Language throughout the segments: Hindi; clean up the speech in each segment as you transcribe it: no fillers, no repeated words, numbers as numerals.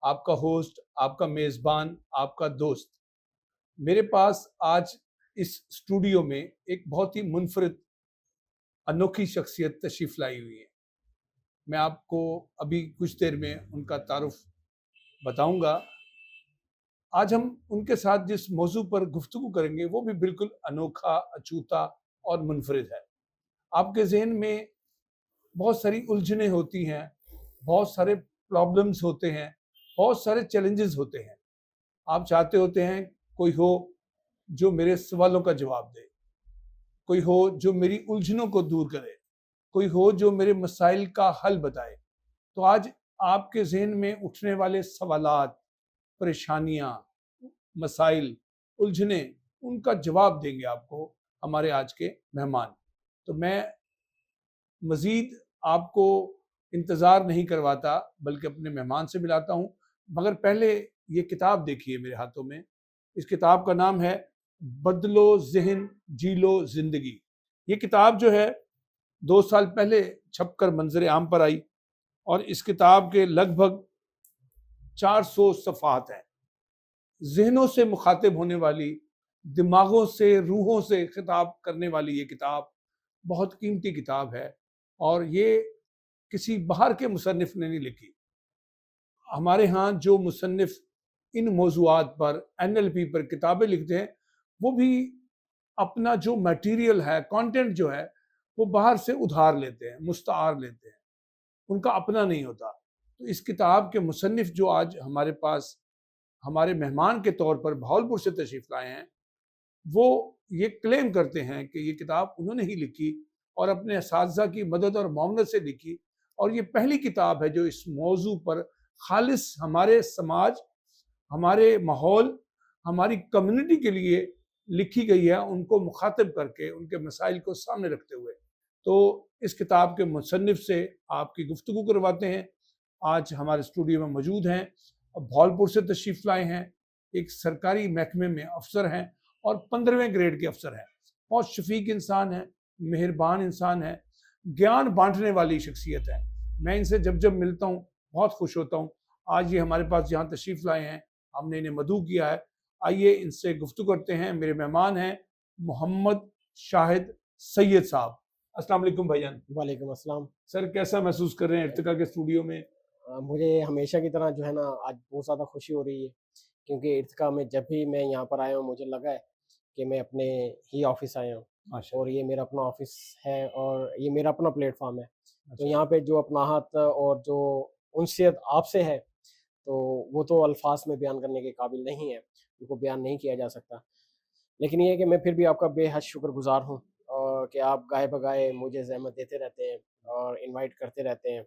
आपका होस्ट, आपका मेज़बान, आपका दोस्त। मेरे पास आज इस स्टूडियो में एक बहुत ही मुनफ़रिद, अनोखी शख्सियत तशरीफ़ लाई हुई है। मैं आपको अभी कुछ देर में उनका तारुफ़ बताऊँगा। आज हम उनके साथ जिस मौज़ू पर गुफ्तगू करेंगे, वो भी बिल्कुल अनोखा, अछूता और मुनफ़रिद है। आपके ज़हन में बहुत सारी उलझनें होती हैं, बहुत सारे प्रॉब्लम्स होते हैं, बहुत सारे चैलेंजेस होते हैं। आप चाहते होते हैं कोई हो जो मेरे सवालों का जवाब दे, कोई हो जो मेरी उलझनों को दूर करे, कोई हो जो मेरे मसाइल का हल बताए। तो आज आपके ज़हन में उठने वाले सवालात, परेशानियाँ, मसाइल, उलझनें, उनका जवाब देंगे आपको हमारे आज के मेहमान। तो मैं मज़ीद आपको इंतज़ार नहीं करवाता, बल्कि अपने मेहमान से मिलाता हूँ। मगर पहले ये किताब देखिए मेरे हाथों में। इस किताब का नाम है बदलो ज़हन, जी लो ज़िंदगी। ये किताब जो है 2 साल पहले छपकर मंज़र आम पर आई और इस किताब के लगभग 400 सफ़हात हैं। ज़हनों से मुखातिब होने वाली, दिमागों से, रूहों से खिताब करने वाली ये किताब बहुत कीमती किताब है और ये किसी बाहर के मुसन्निफ़ ने नहीं लिखी। हमारे यहाँ जो मुसन्निफ़ इन मौज़ूआत पर, एनएलपी पर किताबें लिखते हैं, वो भी अपना जो मटीरियल है, कंटेंट जो है, वो बाहर से उधार लेते हैं, मुस्तआर लेते हैं। उनका अपना नहीं होता। तो इस किताब के मुसन्निफ़ जो आज हमारे पास हमारे मेहमान के तौर पर भावलपुर से तशरीफ़ लाए हैं, वो ये क्लेम करते हैं कि ये किताब उन्होंने ही लिखी और अपने असातिज़ा की मदद और मुआवनत से लिखी और ये पहली किताब है जो इस मौज़ू पर खालिस हमारे समाज, हमारे माहौल, हमारी कम्युनिटी के लिए लिखी गई है, उनको मुखातिब करके, उनके मसाइल को सामने रखते हुए। तो इस किताब के मुसन्निफ़ से आपकी गुफ्तगू करवाते हैं। आज हमारे स्टूडियो में मौजूद हैं, भावलपुर से तशरीफ़ लाए हैं, एक सरकारी महकमे में अफ़सर हैं और 15वें ग्रेड के अफ़सर हैं। बहुत शफ़ीक इंसान हैं, मेहरबान इंसान हैं, ज्ञान बाँटने वाली शख्सियत है। मैं इनसे जब-जब मिलता हूँ, बहुत खुश होता हूँ। आज ये हमारे पास यहाँ तशरीफ़ लाए हैं, हमने इन्हें मदऊ किया है। आइए इनसे गुफ्तगू करते हैं। मेरे मेहमान हैं मोहम्मद शाहिद सैयद साहब। अस्सलाम वालेकुम भाईजान। वालेकुम अस्सलाम। सर कैसा महसूस कर रहे हैं इर्तिका के स्टूडियो में? मुझे हमेशा की तरह जो है ना आज बहुत ज़्यादा खुशी हो रही है क्योंकि इर्तिका में जब भी मैं यहाँ पर आया हूँ मुझे लगा है कि मैं अपने ही ऑफ़िस आया हूँ और माशाल्लाह। ये मेरा अपना ऑफ़िस है और ये मेरा अपना प्लेटफ़ॉर्म है। तो अच्छा। यहाँ पे जो अपनाहत और जो उनसियत आपसे है, तो वो तो अल्फ़ाज़ में बयान करने के काबिल नहीं है, उनको बयान नहीं किया जा सकता। लेकिन ये है कि मैं फिर भी आपका बेहद शुक्रगुज़ार हूँ कि आप गाहे-बगाहे मुझे ज़हमत देते रहते हैं और इनवाइट करते रहते हैं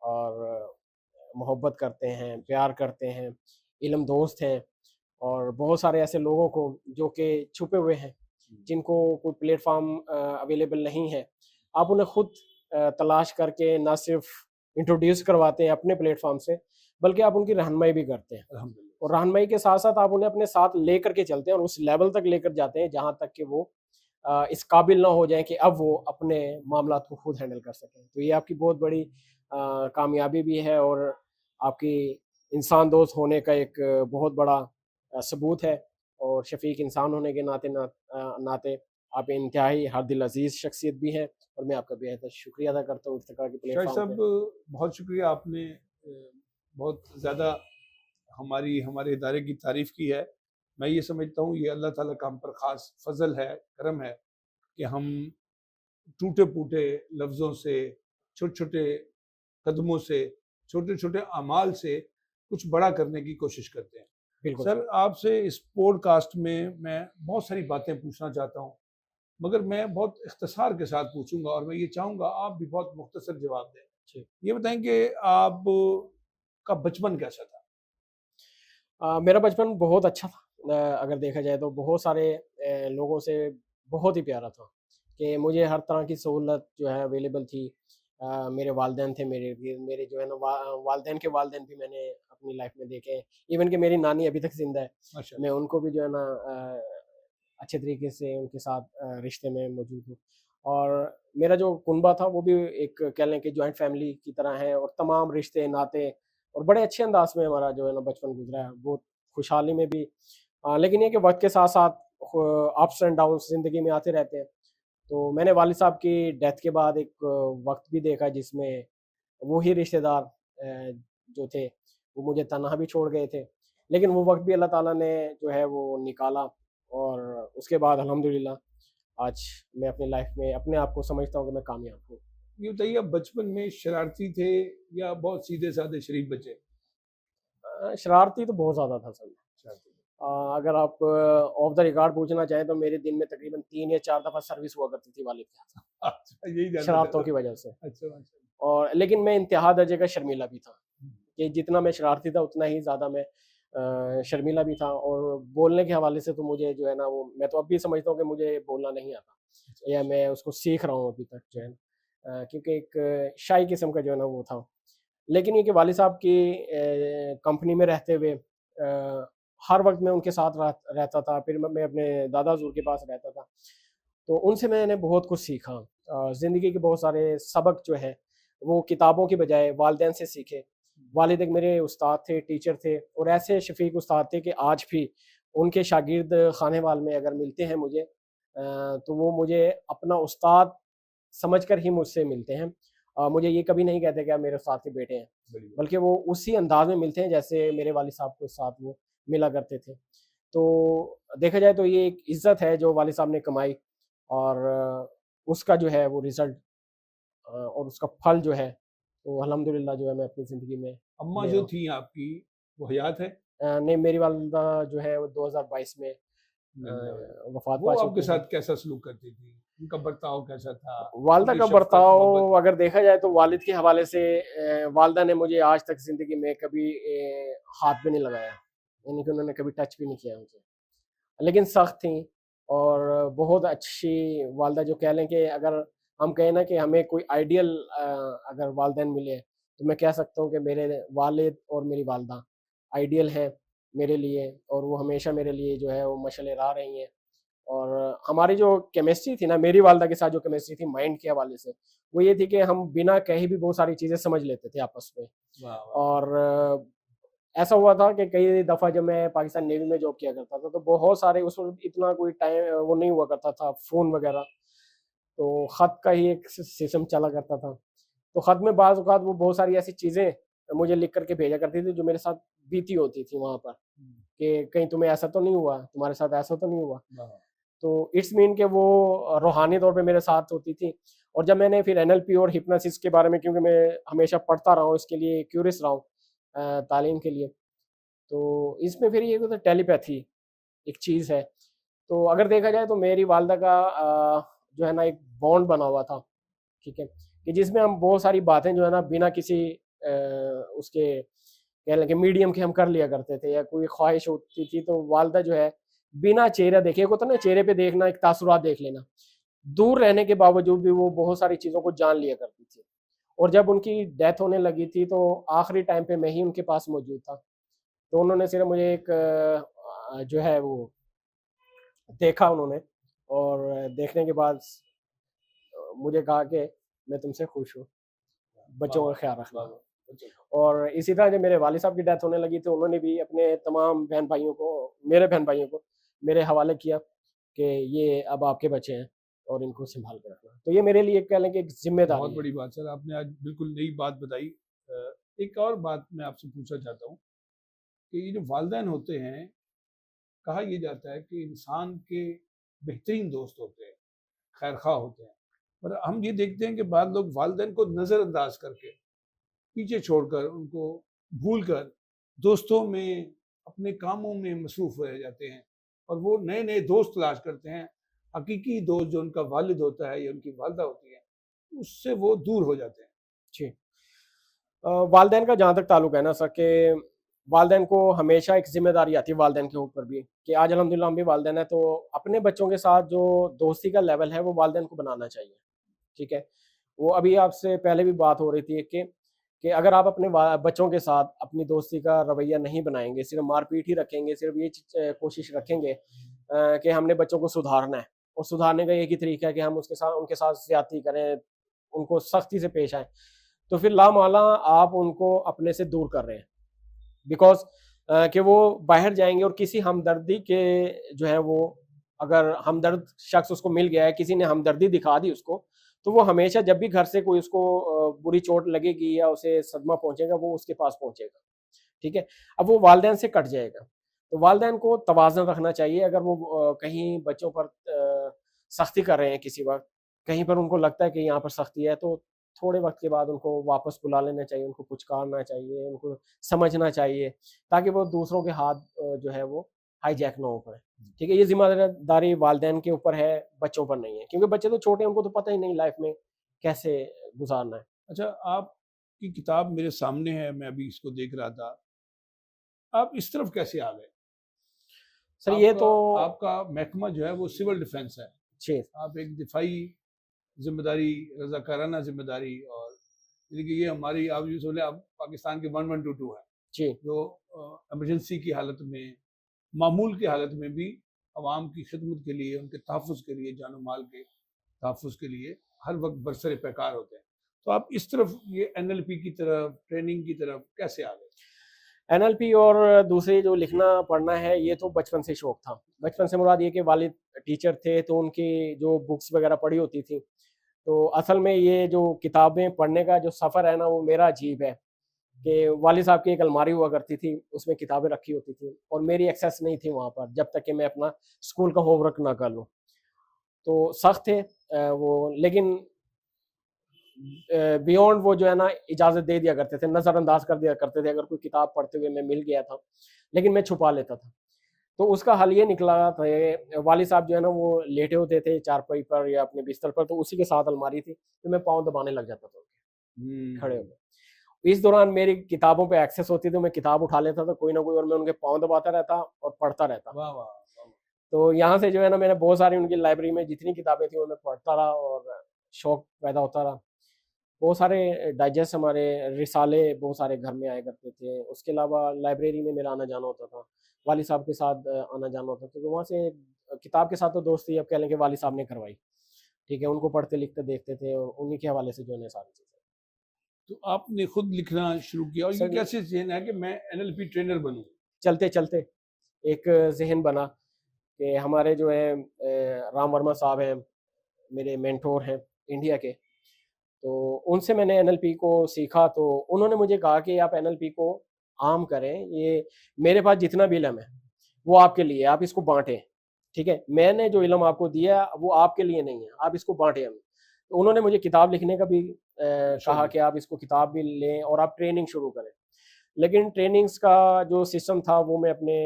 और मोहब्बत करते हैं, प्यार करते हैं, इल्म दोस्त हैं और बहुत सारे ऐसे लोगों को जो कि छुपे हुए हैं, जिनको कोई प्लेटफ़ॉर्म अवेलेबल नहीं है, आप उन्हें खुद तलाश करके ना सिर्फ़ इंट्रोड्यूस करवाते हैं अपने प्लेटफ़ॉर्म से, बल्कि आप उनकी रहनुमाई भी करते हैं। और अल्हम्दुलिल्लाह। रहनुमाई के साथ-साथ आप उन्हें अपने साथ लेकर के चलते हैं और उस लेवल तक लेकर जाते हैं, जहाँ तक कि वो इस काबिल ना हो जाएँ कि अब वो अपने मामलात को खुद हैंडल कर सकें। तो ये आपकी बहुत बड़ी कामयाबी भी है और आपकी इंसान दोस्त होने का एक बहुत बड़ा सबूत है और शफ़ीक इंसान होने के नाते आप इंतहाई हर दिल अज़ीज़ शख़्सियत भी हैं और मैं आपका बेहद शुक्रिया अदा करता हूँ इर्तिका के शाहिद प्लेटफ़ॉर्म साहब पे। बहुत शुक्रिया आपने बहुत ज़्यादा हमारे इदारे की तारीफ़ की है। मैं ये समझता हूँ ये अल्लाह ताला का हम पर ख़ास फ़ज़ल है, करम है कि हम टूटे-फूटे लफ्ज़ों से, छोटे-छोटे कदमों से, छोटे-छोटे अमाल से कुछ बड़ा करने की कोशिश करते हैं। बिल्कुल सही। सर आपसे इस पॉडकास्ट में मैं बहुत सारी बातें पूछना चाहता हूँ, मगर मैं बहुत इख्तिसार के साथ पूछूँगा और मैं ये चाहूँगा आप भी बहुत मुख्तसर जवाब दें। जी। ये बताएँ कि आप का बचपन कैसा था? मेरा बचपन बहुत अच्छा था। अगर देखा जाए तो बहुत सारे लोगों से बहुत ही प्यारा था कि मुझे हर तरह की सहूलत जो है अवेलेबल थी। मेरे वालिदैन थे मेरे जो है ना वालिदैन के वालिदैन भी मैंने अपनी लाइफ़ में देखे हैं। इवन कि मेरी नानी अभी तक ज़िंदा है। मैं माशाअल्लाह। उनको भी जो है ना अच्छे तरीके से उनके साथ रिश्ते में मौजूद हूँ। और मेरा जो कुनबा था वो भी एक कह लें कि जॉइंट फ़ैमिली की तरह है और तमाम रिश्ते नाते और बड़े अच्छे अंदाज में हमारा जो है ना बचपन गुजरा है, बहुत खुशहाली में भी। लेकिन ये कि वक्त के साथ साथ अप्स एंड डाउन्स ज़िंदगी में आते रहते हैं। तो मैंने वालिद साहब की डेथ के बाद एक वक्त भी देखा जिसमें वो ही रिश्तेदार जो थे वो मुझे तन्हा भी छोड़ गए थे। लेकिन वो वक्त भी अल्लाह ताला ने जो है वो निकाला, और उसके बाद अल्हम्दुलिल्लाह आज मैं अपनी लाइफ में अपने आप को समझता हूँ कि मैं कामयाब हूँ। ये बताइए, आप बचपन में शरारती थे या बहुत सीधे साधे शरीफ बच्चे? शरारती तो बहुत ज़्यादा था सर मैं। शरारती। अगर आप ऑफ द रिकॉर्ड पूछना चाहें तो मेरे दिन में तकरीबन 3 या 4 दफ़ा सर्विस हुआ करती थी वालिद के हाथ से, अच्छा, यही जानना शरारतों चाहता की था। वजह से। अच्छा, माशाल्लाह। और लेकिन मैं इंतहा दर्जे का शर्मीला भी था, कि जितना मैं शरारती था उतना ही ज़्यादा मैं शर्मीला भी था। और बोलने के हवाले से तो मुझे जो है ना वो मैं तो अब भी समझता हूँ कि मुझे बोलना नहीं आता, या मैं उसको सीख रहा हूँ अभी तक जो है ना, क्योंकि एक शाई किस्म का जो है ना वो था। लेकिन ये कि वालिद साहब की कंपनी में रहते हुए हर वक़्त मैं उनके साथ रहता था, फिर मैं अपने दादा हज़ूर के पास रहता था। तो उनसे मैंने बहुत कुछ सीखा। ज़िंदगी के बहुत सारे सबक जो है वो किताबों की बजाय वालिदैन से सीखे। वालिद एक मेरे उस्ताद थे, टीचर थे, और ऐसे शफ़ीक उस्ताद थे कि आज भी उनके शागिर्द खानेवाल में अगर मिलते हैं मुझे, तो वो मुझे अपना उस्ताद समझकर ही मुझसे मिलते हैं। मुझे ये कभी नहीं कहते कि आप मेरे उस्ताद के बेटे हैं, बड़ी बात। बल्कि वो उसी अंदाज़ में मिलते हैं जैसे मेरे वालिद साहब के साथ वो मिला करते थे। तो देखा जाए तो ये एक इज़्ज़त है जो वालिद साहब ने कमाई, और उसका जो है वो रिज़ल्ट और उसका फल जो है वो अल्हम्दुलिल्लाह जो है मैं अपनी ज़िंदगी में अम्मा ले रहा जो हूँ। थी आपकी, वो हयात है? नहीं, मेरी वालिदा जो है वो 2022 में वफ़ात वो पा आपके चुकी हैं। साथ कैसा सलूक करती थी? उनका बर्ताव कैसा था? वालिदा उनकी का शफ़क़त, मोहब्बत? बर्ताव अगर देखा जाए तो वालिद के हवाले से वालिदा ने मुझे आज तक ज़िंदगी में कभी हाथ भी नहीं लगाया। यानी कि उन्होंने कभी टच भी नहीं किया मुझे। लेकिन सख्त थीं, और बहुत अच्छी वालिदा, जो कह लें कि अगर हम कहें ना कि हमें कोई आइडियल अगर वालिदैन मिले, तो मैं कह सकता हूँ कि मेरे वालिद और मेरी वालिदा आइडियल हैं मेरे लिए, और वो हमेशा मेरे लिए जो है वो मशअल राह रही हैं। और हमारी जो केमिस्ट्री थी ना, मेरी वालिदा के साथ जो केमिस्ट्री थी माइंड के हवाले से, वो ये थी कि हम बिना कहे भी बहुत सारी चीज़ें समझ लेते थे आपस में। वाह, वाह! और ऐसा हुआ था कि कई दफ़ा जब मैं पाकिस्तान नेवी में जॉब किया करता था, तो बहुत सारे उस वक़्त इतना कोई टाइम वो नहीं हुआ करता था, फ़ोन वग़ैरह, तो ख़त का ही एक सिस्टम चला करता था। तो ख़त में बाज़ औक़ात वो बहुत सारी ऐसी चीज़ें मुझे लिख कर के भेजा करती थी, जो मेरे साथ बीती होती थी वहाँ पर, हुँ, कि कहीं तुम्हें ऐसा तो नहीं हुआ, तुम्हारे साथ ऐसा तो नहीं हुआ। वाह! तो इट्स मीन कि वो रूहानी तौर पे मेरे साथ होती थी। और जब मैंने फिर एनएलपी और हिप्नोसिस के बारे में, क्योंकि मैं हमेशा पढ़ता रहा हूँ, इसके लिए क्यूरियस रहा हूँ तालीम के लिए, तो इसमें फिर ये होता है टेलीपैथी एक चीज़ है। तो अगर देखा जाए तो मेरी वालिदा का जो है ना एक बॉन्ड बना हुआ था, ठीक है? कि जिसमें हम बहुत सारी बातें जो है ना बिना किसी उसके कह लें कि मीडियम के हम कर लिया करते थे, या कोई ख्वाहिश होती थी तो वालिदा जो है बिना चेहरा देखे, एक होता है ना चेहरे पे देखना, एक तासुरात देख लेना, दूर रहने के बावजूद भी वो बहुत सारी चीज़ों को जान लिया करती थी। और जब उनकी डेथ होने लगी थी तो आखिरी टाइम पे मैं ही उनके पास मौजूद था। तो उन्होंने सिर्फ़ मुझे एक जो है वो देखा उन्होंने, और देखने के बाद मुझे कहा कि मैं तुमसे खुश हूँ, वाह, बच्चों का वाह! ख़्याल वाह, रखना। वाह! गज़ब। और इसी तरह जब मेरे वालिद साहब की डेथ होने लगी तो उन्होंने भी अपने तमाम बहन-भाइयों को, मेरे बहन-भाइयों को मेरे हवाले किया कि ये अब आपके बच्चे हैं और इनको सँभाल के रखना। तो ये मेरे लिए कह लें कि एक बहुत ज़िम्मेदारी है। बड़ी बात सर, आपने आज बिल्कुल नई बात बताई। एक और बात मैं आपसे पूछना चाहता हूँ कि ये जो वालिदैन होते हैं, कहा ये जाता है कि इंसान के बेहतरीन दोस्त होते हैं, खैर-ख़्वाह होते हैं। पर हम ये देखते हैं कि बाद लोग वालिदैन को नज़रअंदाज करके, पीछे छोड़कर, उनको भूलकर दोस्तों में, अपने कामों में मसरूफ़ रह जाते हैं और वो नए-नए दोस्त तलाश करते हैं। हकीकी दोस्त जो उनका वालिद होता है या उनकी वालिदा होती है, उससे वो दूर हो जाते हैं। जी। वालिदैन का जहाँ तक ताल्लुक है ना सर, कि वालिदैन को हमेशा एक ज़िम्मेदारी आती है वालिदैन के ऊपर भी, कि आज अल्हम्दुलिल्लाह हम भी वालिदैन हैं, तो अपने बच्चों के साथ जो दोस्ती का लेवल है वो वालिदैन को बनाना चाहिए, ठीक है? वो अभी आपसे पहले भी बात हो रही थी कि अगर आप अपने बच्चों के साथ अपनी दोस्ती का रवैया नहीं बनाएँगे, सिर्फ़ मार-पीट ही रखेंगे, सिर्फ़ ये कोशिश रखेंगे कि हमने बच्चों को सुधारना है, और सुधारने का एक ही तरीका है कि हम उनके साथ ज़्यादती करें, उनको सख्ती से पेश आएँ। तो फिर लामाला आप उनको अपने से दूर कर रहे हैं। बिकॉज कि वो बाहर जाएंगे और किसी हमदर्दी के जो है वो, अगर हमदर्द शख्स उसको मिल गया है, किसी ने हमदर्दी दिखा दी उसको, तो वो हमेशा जब भी घर से कोई उसको बुरी चोट लगेगी या उसे सदमा पहुंचेगा वो उसके पास पहुंचेगा। ठीक है। अब वो वालदेन से कट जाएगा, तो वालदेन को तवाज़ुन रखना चाहिए। अगर वो कहीं बच्चों पर सख्ती कर रहे हैं किसी वक्त, कहीं पर उनको लगता है कि यहाँ पर सख्ती है, तो थोड़े वक्त के बाद उनको वापस बुला लेना चाहिए, उनको पुचकारना चाहिए, उनको समझना चाहिए, ताकि वो दूसरों के हाथ जो है वो हाईजैक ना हो पाए। ठीक है, ये जिम्मेदारी वालदेन के ऊपर है, बच्चों पर नहीं है, क्योंकि बच्चे तो छोटे हैं, उनको तो पता ही नहीं लाइफ में कैसे गुजारना है। अच्छा, आपकी किताब मेरे सामने है, मैं अभी इसको देख रहा था। आप इस तरफ कैसे आ गए? सर ये आपका तो आपका महकमा जो है वो सिविल डिफेंस है। जी आप एक दिफाई जिम्मेदारी, रजाकाराना जिम्मेदारी, और यानी कि ये हमारी, आप यूँ समझ लें, आप पाकिस्तान के 1122 है, जी जो इमरजेंसी की हालत में, मामूल की हालत में भी अवाम की खिदमत के लिए, उनके तहफ़्फ़ुज़ के लिए, जान माल के तहफ़्फ़ुज़ के लिए हर वक्त बरसर पैकार होते हैं। तो आप इस तरफ, ये एनएलपी की तरफ, ट्रेनिंग की तरफ कैसे आ गए? एनएलपी और दूसरे जो लिखना पढ़ना है, ये तो बचपन से शौक था। बचपन से मुराद ये कि वालिद टीचर थे, तो उनकी जो बुक्स वगैरह पढ़ी होती थी, तो असल में ये जो किताबें पढ़ने का जो सफ़र है ना, वो मेरा अजीब है कि वालिद साहब की एक अलमारी हुआ करती थी, उसमें किताबें रखी होती थी और मेरी एक्सेस नहीं थी वहाँ पर, जब तक कि मैं अपना स्कूल का होमवर्क ना कर लूँ। तो सख्त थे वो, लेकिन बियॉन्ड वो जो है ना इजाज़त दे दिया करते थे, नज़रअंदाज कर दिया करते थे अगर कोई किताब पढ़ते हुए मैं मिल गया था, लेकिन मैं छुपा लेता था। तो उसका हल ये निकला था, वालिद साहब जो है ना वो लेटे होते थे चारपाई पर या अपने बिस्तर पर, तो उसी के साथ अलमारी थी, तो मैं पाँव दबाने लग जाता था उनके, खड़े हुँ। होके। इस दौरान मेरी किताबों पे एक्सेस होती थी, मैं किताब उठा लेता था कोई ना कोई और मैं उनके पाँव दबाता रहता और पढ़ता रहता। वाह, वाह! वाह, वाह! तो यहाँ से जो है ना मैंने बहुत सारी उनकी लाइब्रेरी में जितनी किताबें थी वो मैं पढ़ता रहा और शौक पैदा होता रहा। बहुत सारे डाइजेस्ट हमारे रिसाले बहुत सारे घर में आया करते थे। उसके अलावा लाइब्रेरी में मेरा आना-जाना होता था। वालिद साहब के साथ आना-जाना होता था। तो वहाँ से किताब के साथ तो दोस्ती अब कह लें कि वालिद साहब ने करवाई। ठीक है, उनको पढ़ते-लिखते देखते थे और उन्हीं के हवाले से जो है ना सारी चीज़ें। तो आपने खुद लिखना शुरू किया, और ये सर कैसे ज़हन है कि मैं एनएलपी ट्रेनर बनूँ? चलते-चलते एक ज़हन बना कि हमारे जो है राम वर्मा साहब हैं, मेरे मेंटोर हैं इंडिया के। तो उनसे मैंने एनएलपी को सीखा, तो उन्होंने मुझे कहा कि आप एनएलपी को आम करें, ये मेरे पास जितना भी इल्म है, वो आपके लिए है, आप इसको बाँटें, ठीक है? मैंने जो इल्म आपको दिया, वो आपके लिए नहीं है, आप इसको बाँटें हमें। तो उन्होंने मुझे किताब लिखने का भी कहा माशाअल्लाह। कि आप इसको किताब भी लें और आप ट्रेनिंग शुरू करें। लेकिन ट्रेनिंग्स का जो सिस्टम था, वो मैं अपने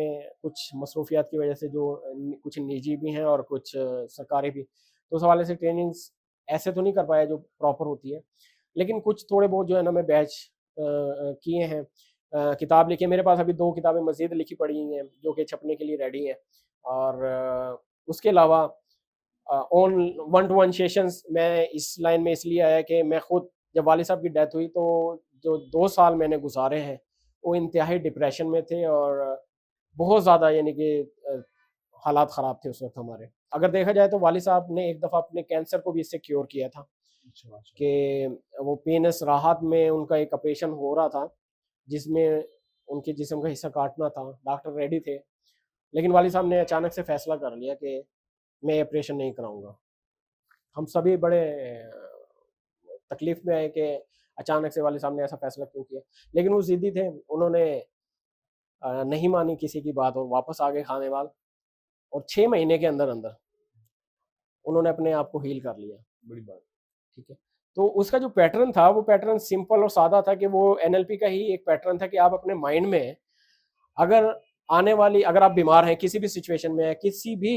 कुछ मसरूफियात की वजह से जो कुछ निजी भी हैं और कुछ सरकारी भी, तो उस हवाले से ट्रेनिंग्स ऐसे तो नहीं कर पाया जो प्रॉपर होती है। लेकिन कुछ थोड़े बहुत जो है ना मैं बैच किए हैं। किताब लिखी है, मेरे पास अभी 2 किताबें मज़ीद लिखी पड़ी हैं, जो कि छपने के लिए रेडी हैं। और उसके अलावा on one two one sessions मैं इस लाइन में इसलिए आया कि मैं खुद, जब वालिद साहब की डेथ हुई, तो जो 2 साल मैंने गुज़ारे हैं, वो इंतहाई डिप्रेशन में थे और बहुत ज़्यादा यानी कि हालात ख़राब थे उस वक़्त हमारे। अगर देखा जाए तो वालिद साहब ने एक दफ़ा अपने कैंसर को भी इससे क्योर किया था अच्छा, माशाअल्लाह। कि वो पेनस राहत में उनका एक ऑपरेशन हो रहा था, जिसमें उनके जिस्म का हिस्सा काटना था, डॉक्टर रेडी थे। लेकिन वालिद साहब ने अचानक से फ़ैसला कर लिया कि मैं ये ऑपरेशन नहीं कराऊँगा। हम सभी बड़े तकलीफ़ में आए कि अचानक से वालिद साहब ने ऐसा फ़ैसला क्यों किया। लेकिन वो ज़िद्दी थे, उन्होंने नहीं मानी किसी की बात और वापस आ गए खानेवाल, और 6 महीने के अंदर-अंदर उन्होंने अपने आप को हील कर लिया। बड़ी बात। ठीक है। तो उसका जो पैटर्न था, वो पैटर्न सिंपल और सादा था कि वो एनएलपी का ही एक पैटर्न था कि आप अपने माइंड में, अगर अगर आप बीमार हैं, किसी भी सिचुएशन में हैं, किसी भी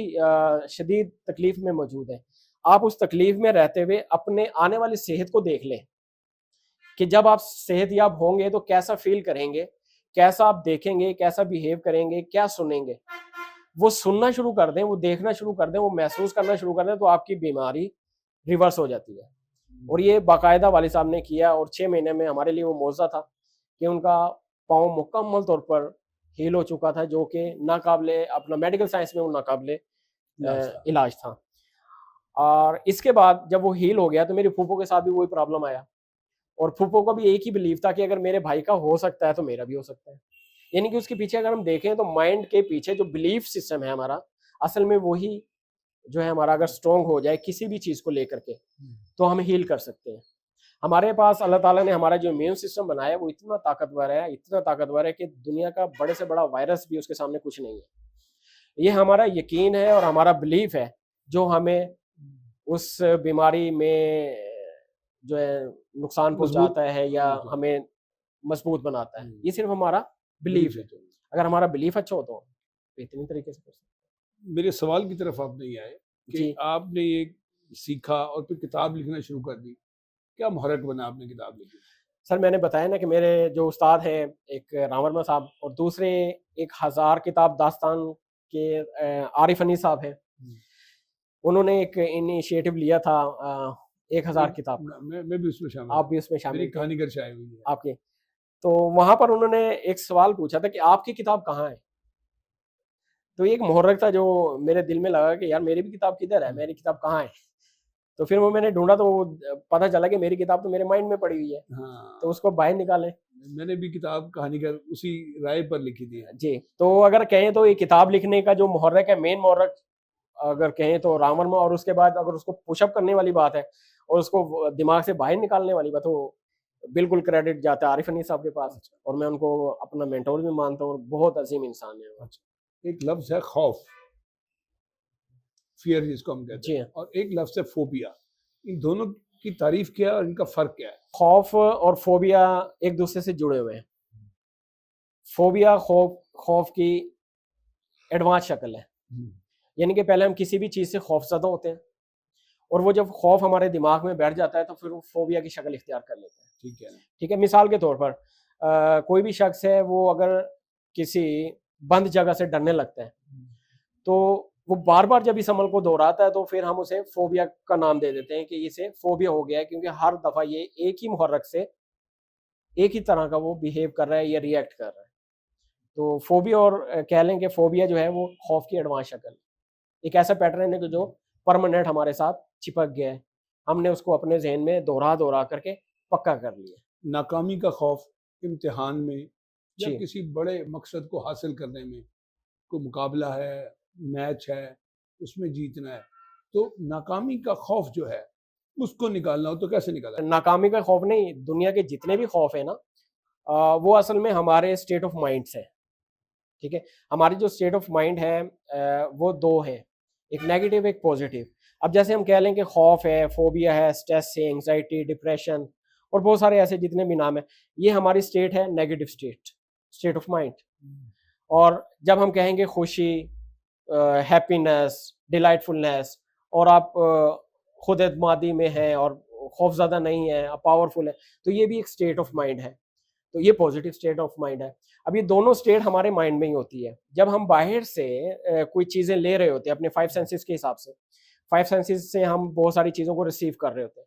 शदीद तकलीफ में मौजूद हैं, आप उस तकलीफ में रहते हुए अपने आने वाली सेहत को देख लें कि जब आप सेहतयाब होंगे तो कैसा फ़ील करेंगे, कैसा आप देखेंगे, कैसा बिहेव करेंगे, क्या सुनेंगे। वो सुनना शुरू कर दें, वो देखना शुरू कर दें, वो महसूस करना शुरू कर दें, तो आपकी बीमारी रिवर्स हो जाती है। और ये बाकायदा वालिद साहब ने किया और 6 महीने में हमारे लिए वो मौज़ा था कि उनका पाँव मुकम्मल तौर पर हील हो चुका था, जो कि नाक़ाबिले, अपना मेडिकल साइंस में वो नाक़ाबिले इलाज था। इलाज था। और इसके बाद जब वो हील हो गया, तो मेरी फूफो के साथ भी वही प्रॉब्लम आया और फूफो का भी एक ही बिलीव था कि अगर मेरे भाई का हो सकता है, तो मेरा भी हो सकता है। यानी कि उसके पीछे अगर हम देखें तो माइंड के पीछे जो बिलीफ सिस्टम है हमारा, असल में वही जो है हमारा अगर स्ट्रॉन्ग हो जाए किसी भी चीज को लेकर के, तो हम हील कर सकते हैं। हमारे पास अल्लाह ताला ने हमारा जो इम्यून सिस्टम बनाया है वो इतना ताकतवर है, इतना ताकतवर है कि दुनिया का बड़े से बड़ा वायरस भी उसके सामने कुछ नहीं है। ये हमारा यकीन है और हमारा बिलीफ है जो हमें उस बीमारी में जो है नुकसान मजबूत पहुंचाता है या जी, हमें मजबूत बनाता है। हम्म, ये सिर्फ हमारा बिलीफ बिलीफ है। है तो। अगर हमारा बिलीफ अच्छा हो तो बेहतरीन तरीके से कर सकते मेरे सवाल की तरफ आप नहीं आए हैं। कि जी आपने ये सीखा और फिर किताब लिखना शुरू कर दी। क्या मुहर्रिक बना आपने किताब लिखी? सर, मैंने बताया ना कि मेरे जो उस्ताद हैं, एक रामवर्मा साहब और दूसरे एक 1000 किताब दास्तान के आरिफ अनी साहब हैं। हम्म, उन्होंने एक इनिशिएटिव लिया था 1000 किताब का। मैं भी उसमें शामिल आप हूँ। भी उसमें मेरी शामिल थे कहानीगर शायद हुई है। आपके। तो वहां पर उन्होंने एक सवाल पूछा था कि आपकी किताब कहाँ है। तो ये एक मुहर्रिक था जो मेरे दिल में लगा कि यार मेरी भी किताब किधर है, मेरी किताब कहाँ है। तो फिर वो मैंने ढूंढा तो पता चला कि मेरी किताब तो मेरे माइंड में पड़ी हुई है, तो हाँ, उसको बाहर निकाले। मैंने भी किताब कहानीगर उसी राय पर लिखी थी। जी, तो अगर कहें तो ये किताब लिखने का जो मुहर्रिक है, मेन मुहर्रिक अगर कहें तो राम वर्मा, और उसके बाद अगर उसको पुशअप करने वाली बात है और उसको दिमाग से बाहर निकालने वाली बात, तो बिल्कुल क्रेडिट जाता है आरिफ अनी साहब के पास। अच्छा, और मैं उनको अपना मेंटोर भी मानता हूँ और बहुत अजीम इंसान है वो। अच्छा। एक लफ्ज है खौफ, फियर जिसको हम कहते जी हैं, हाँ। और एक लफ्ज है फोबिया। इन दोनों की तारीफ क्या है और इनका फर्क क्या है? खौफ और फोबिया एक दूसरे से जुड़े हुए हैं। फोबिया खौफ खौफ की एडवांस शक्ल है, हम्म, यानी कि पहले हम किसी भी चीज से खौफजदा होते हैं और वो जब खौफ हमारे दिमाग में बैठ जाता है तो फिर वो फोबिया की शक्ल इख्तियार कर लेते हैं। ठीक है ना? ठीक है, मिसाल के तौर पर कोई भी शख्स है वो अगर किसी बंद जगह से डरने लगता है तो वो बार बार जब इस अमल को दोहराता है तो फिर हम उसे फोबिया का नाम दे देते हैं कि इसे फोबिया हो गया है, क्योंकि हर दफा ये एक ही मुहर्रक से एक ही तरह का वो बिहेव कर रहा है या रिएक्ट कर रहा है। तो फोबिया और कह लें कि फोबिया जो है वो खौफ की एडवांस शक्ल है। एक ऐसा पैटर्न है कि जो परमानेंट हमारे साथ चिपक गया है, हमने उसको अपने जहन में दोहरा दोहरा करके पक्का कर लिया। नाकामी का खौफ इम्तिहान में या जी किसी बड़े मकसद को हासिल करने में, कोई मुकाबला है, मैच है, उसमें जीतना है, तो नाकामी का खौफ जो है उसको निकालना हो तो कैसे निकाला जाए? नाकामी का खौफ नहीं, दुनिया के जितने भी खौफ है ना, वो असल में हमारे स्टेट ऑफ माइंड से। ठीक है, हमारी जो स्टेट ऑफ माइंड है वो दो है, एक नेगेटिव एक पॉजिटिव। अब जैसे हम कह लें कि खौफ है, फोबिया है, स्ट्रेस है, एंजाइटी, डिप्रेशन और बहुत सारे ऐसे जितने भी नाम है, ये हमारी स्टेट है, negative state, state of mind. और जब हम कहेंगे खुशी, हैप्पीनेस, डिलाइटफुलनेस, और आप खुद एतमादी में हैं और खौफज़दा नहीं है, आप पावरफुल है, तो ये भी एक स्टेट ऑफ माइंड है। तो ये पॉजिटिव स्टेट ऑफ माइंड है। अब ये दोनों स्टेट हमारे माइंड में ही होती है। जब हम बाहर से कोई चीज़ें ले रहे होते हैं अपने 5 सेंसेस के हिसाब से, 5 सेंसेस से हम बहुत सारी चीज़ों को रिसीव कर रहे होते हैं।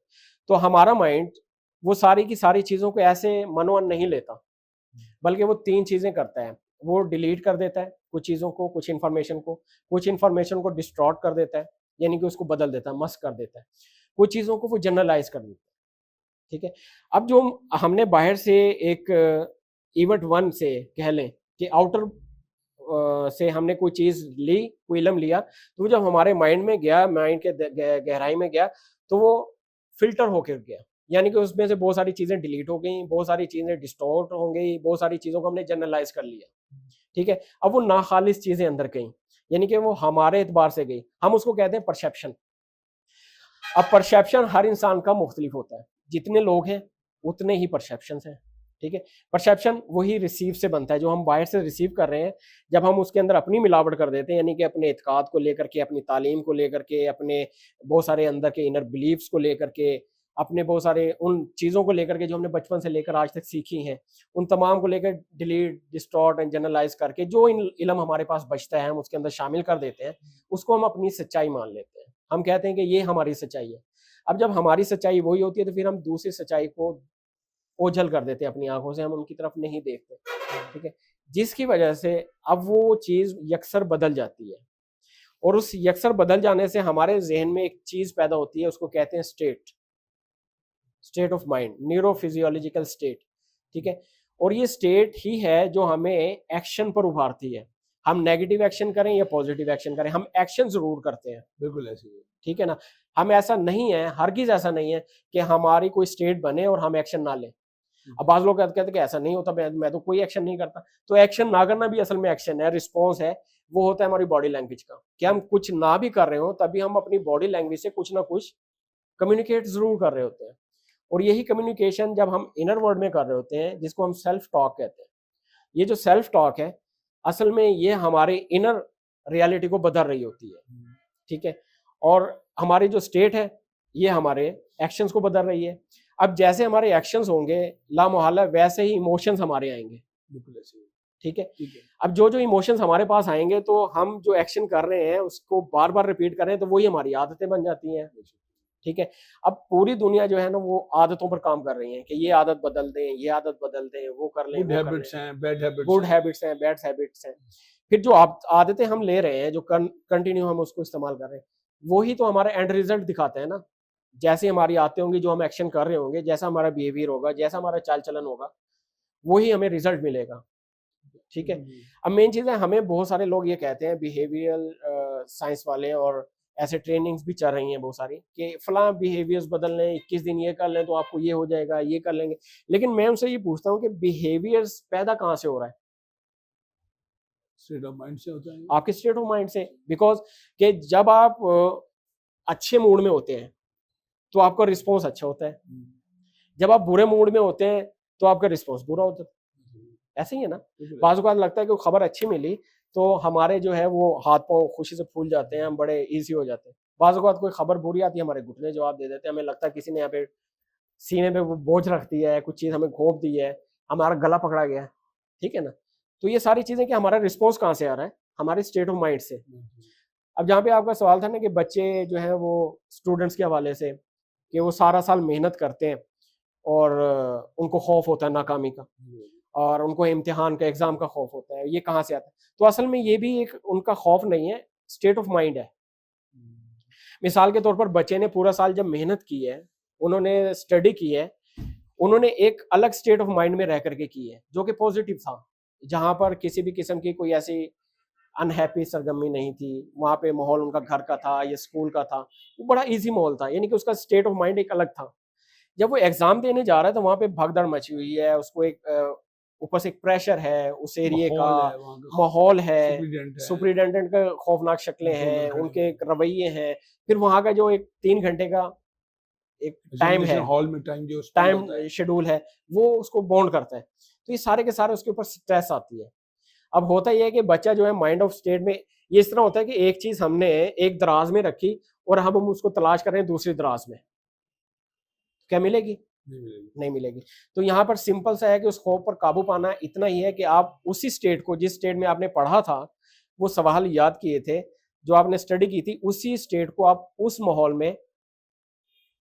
तो हमारा माइंड वो सारी की सारी चीज़ों को ऐसे मनोवन नहीं लेता, बल्कि वो 3 चीज़ें करता है। वो डिलीट कर देता है कुछ चीज़ों को, कुछ इन्फॉर्मेशन को डिस्टॉर्ट कर देता है, यानी कि उसको बदल देता है, मस्क कर देता है। कुछ चीज़ों को वो जनरलाइज़ कर देता है। ठीक है? अब जो हमने बाहर से एक इवेंट 1 से कह लें कि आउटर से हमने कोई चीज़ ली, कोई इल्म लिया, तो वो जब हमारे माइंड में गया, माइंड के गहराई में गया, तो वो फ़िल्टर होकर गया। यानी कि उसमें से बहुत सारी चीज़ें डिलीट हो गई, बहुत सारी चीज़ें डिस्टॉर्ट हो गई, बहुत सारी चीज़ों को हमने जनरलाइज़ कर लिया। ठीक है? अब वो नाखालिस चीज़ें अंदर गईं, यानी कि वो हमारे एतबार से गई। हम उसको कहते हैं परसेप्शन। अब परसेप्शन हर इंसान का मुख्तलिफ होता है। जितने लोग हैं, उतने ही परसेप्शंस हैं। ठीक है? परसेप्शन वही रिसीव से बनता है, जो हम बाहर से रिसीव कर रहे हैं, जब हम उसके अंदर अपनी मिलावट कर देते हैं, यानी कि अपने इत्काद को लेकर के, अपनी तालीम को लेकर के, अपने बहुत सारे अंदर के इनर बिलीफ्स को लेकर के, अपने बहुत सारे उन चीज़ों को लेकर के जो हमने बचपन से लेकर आज तक सीखी हैं, उन तमाम को लेकर डिलीट, डिस्टॉर्ट एंड जनरलाइज़ करके जो इल्म हमारे पास बचता है, हम उसके अंदर शामिल कर देते हैं, उसको हम अपनी सच्चाई मान लेते हैं। हम कहते हैं कि ये हमारी सच्चाई है। अब जब हमारी सच्चाई वही होती है तो फिर हम दूसरी सच्चाई को ओझल कर देते हैं अपनी आंखों से, हम उनकी तरफ नहीं देखते। ठीक है? जिसकी वजह से अब वो चीज़ यकसर बदल जाती है, और उस यकसर बदल जाने से हमारे ज़हन में एक चीज़ पैदा होती है, उसको कहते हैं state of mind, neurophysiological state. ठीक है? और ये स्टेट ही है जो हमें एक्शन पर उभारती है। हम नेगेटिव एक्शन करें या पॉजिटिव एक्शन करें, हम एक्शन जरूर करते हैं। बिल्कुल ऐसे ही है। ठीक है ना। हम ऐसा नहीं है, हरगिज ऐसा नहीं है कि हमारी कोई स्टेट बने और हम एक्शन ना लें। अब बाज लोग कहते हैं कि ऐसा नहीं होता, मैं तो कोई एक्शन नहीं करता। तो एक्शन ना करना भी असल में एक्शन है, रिस्पॉन्स है। वो होता है हमारी बॉडी लैंग्वेज का, कि हम कुछ ना भी कर रहे हो तभी हम अपनी बॉडी लैंग्वेज से कुछ ना कुछ कम्युनिकेट जरूर कर रहे होते हैं। और यही कम्युनिकेशन जब हम इनर वर्ल्ड में कर रहे होते हैं, जिसको हम सेल्फ टॉक कहते हैं, ये जो सेल्फ टॉक है असल में ये हमारे इनर रियलिटी को बदल रही होती है। ठीक है। और हमारी जो स्टेट है ये हमारे एक्शंस को बदल रही है। अब जैसे हमारे एक्शंस होंगे लामोहल्ला, वैसे ही इमोशंस हमारे आएंगे। बिल्कुल ऐसे ही है। ठीक है। ठीक है। अब जो जो इमोशंस हमारे पास आएंगे तो हम जो एक्शन कर रहे हैं उसको बार बार रिपीट कर रहे हैं, तो वही हमारी आदतें बन जाती हैं। ठीक है। अब पूरी दुनिया जो है ना वो आदतों पर काम कर रही है कि ये आदत बदल दें, ये आदत बदल दें, वो कर लें, गुड वो कर लें। हैबिट्स हैं, बैड हैबिट्स गुड हैं। हैबिट्स हैं, बैड हैबिट्स हैं। फिर जो आदतें हम ले रहे हैं, जो कंटिन्यू हम उसको इस्तेमाल कर रहे हैं, वही तो हमारा एंड रिजल्ट दिखाते हैं ना। जैसे हमारी आदतें होंगी, जो हम एक्शन कर रहे होंगे, जैसा हमारा बिहेवियर होगा, जैसा हमारा चाल चलन होगा, वही हमें रिजल्ट मिलेगा। ठीक है। अब मेन चीज़ है, हमें बहुत सारे लोग ये कहते हैं बिहेवियरल साइंस वाले, और ऐसे ट्रेनिंग्स भी चल रही हैं बहुत सारी कि फलां बिहेवियर्स बदल लें, 21 दिन ये कर लें तो आपको ये हो जाएगा, ये कर लेंगे। लेकिन मैं उनसे ये पूछता हूँ कि बिहेवियर्स पैदा कहाँ से हो रहा है? स्टेट ऑफ माइंड से होता है। आपके स्टेट ऑफ माइंड से। बिकॉज कि जब आप अच्छे मूड में होते हैं तो आपका रिस्पॉन्स अच्छा होता है, जब आप बुरे मूड में होते हैं तो आपका रिस्पॉन्स बुरा होता है। ऐसे ही है ना। बाज़ औक़ात लगता है कि खबर अच्छी मिली तो हमारे जो है वो हाथ पाँव खुशी से फूल जाते हैं, हम बड़े ईज़ी हो जाते हैं। बाज़ औक़ात कोई खबर बुरी आती है, हमारे घुटने जवाब दे देते हैं, हमें लगता है किसी ने यहाँ पे सीने पे वो बोझ रख दिया है, कुछ चीज़ हमें घोंप दी है, हमारा गला पकड़ा गया है। ठीक है ना। तो ये सारी चीज़ें कि हमारा रिस्पॉन्स कहाँ से आ रहा है? हमारे स्टेट ऑफ माइंड से। अब जहाँ पे आपका सवाल था ना कि बच्चे जो है वो स्टूडेंट्स के हवाले से, कि वो सारा साल मेहनत करते हैं और उनको खौफ होता है नाकामी का, और उनको इम्तिहान का, एग्जाम का खौफ होता है, ये कहाँ से आता है? तो असल में ये भी एक उनका खौफ नहीं है, स्टेट ऑफ माइंड है। मिसाल के तौर पर बच्चे ने पूरा साल जब मेहनत की है, उन्होंने स्टडी की है, उन्होंने एक अलग स्टेट ऑफ माइंड में रह करके की है जो कि पॉजिटिव था, जहाँ पर किसी भी किस्म की कोई ऐसी अनहैप्पी सरगर्मी नहीं थी। वहाँ पे माहौल उनका घर का था या स्कूल का था, वो बड़ा ईजी माहौल था, यानी कि उसका स्टेट ऑफ माइंड एक अलग था। जब वो एग्जाम देने जा रहा है तो वहाँ पे भगदड़ मची हुई है, उसको एक ऊपर से एक प्रेशर है उस एरिया का, माहौल है वहाँ का, माहौल है, सुपरिटेंडेंट है, सुपरिटेंडेंट का खौफनाक शक्लें कंट्रोलर हैं, खड़े उनके हैं। एक रवैये हैं, फिर वहाँ का जो एक 3 घंटे का एक टाइम एग्जामिनेशन है, हॉल में टाइम जो स्पेंड टाइम होता है। शेड्यूल है, वो उसको बाउंड करता है। तो ये सारे के सारे उसके ऊपर स्ट्रेस आती है। अब होता ये है कि बच्चा जो है माइंड ऑफ स्टेट में, ये इस तरह होता है कि एक चीज हमने एक दराज में रखी और हम उसको तलाश कर रहे हैं दूसरी दराज में, क्या मिलेगी? नहीं मिलेगी। नहीं मिलेगी। तो यहाँ पर सिंपल सा है कि उस खौफ पर काबू पाना इतना ही है कि आप उसी स्टेट को, जिस स्टेट में आपने पढ़ा था, वो सवाल याद किए थे, जो आपने स्टडी की थी, उसी स्टेट को आप उस माहौल में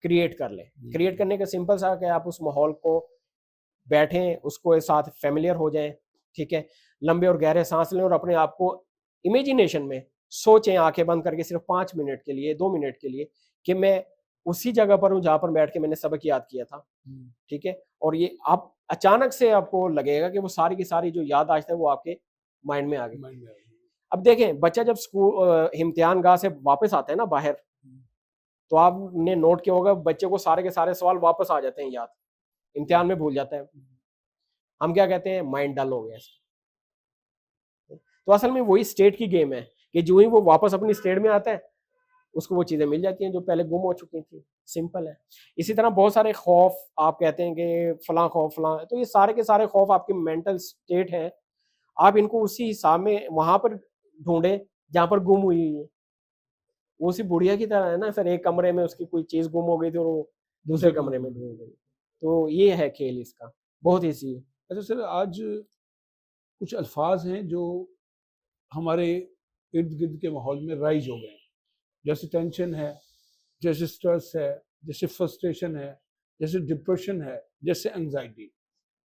क्रिएट कर लें। क्रिएट करने का सिंपल सा कि आप उस माहौल को बैठें, उसको साथ फेमिलियर हो जाएं। ठीक है। लंबे और गहरे सांस लें और अपने आप को इमेजिनेशन में सोचें, आंखें बंद करके सिर्फ 5 मिनट के लिए, 2 मिनट के लिए, कि मैं उसी जगह पर हूँ जहां पर बैठ के मैंने सबक याद किया था। ठीक है। और ये आप अचानक से आपको लगेगा कि वो सारी की सारी जो याद आज था वो आपके माइंड में आ गई। माइंड में आ गई। अब देखें, बच्चा जब स्कूल इम्तिहान गाह से वापस आता है ना बाहर, तो आपने नोट किया होगा बच्चे को सारे के सारे सवाल वापस आ जाते हैं याद, इम्तिहान में भूल जाता है। हम क्या कहते हैं? माइंड डल हो गया इसका। तो असल में वही स्टेट की गेम है कि जो ही वो वापस अपनी स्टेट में आता है, उसको वो चीजें मिल जाती हैं जो पहले गुम हो चुकी थी। सिंपल है। इसी तरह बहुत सारे खौफ, आप कहते हैं कि फलां खौफ फलां, तो ये सारे के सारे खौफ आपके मेंटल स्टेट है। आप इनको उसी हिसाब में वहां पर ढूंढे जहां पर गुम हुई है। वो उसी बुढ़िया की तरह है ना, फिर एक कमरे में उसकी कोई चीज गुम हो गई थी और वो दूसरे कमरे में ढूंढ गई। तो ये है खेल इसका, बहुत ईजी है। अच्छा सर, आज कुछ अल्फाज हैं जो हमारे इर्द गिर्द के माहौल में राइज हो गए हैं, जैसे टेंशन है, जैसे स्ट्रेस है, जैसे फ्रस्ट्रेशन है, जैसे डिप्रेशन है, जैसे एंजाइटी।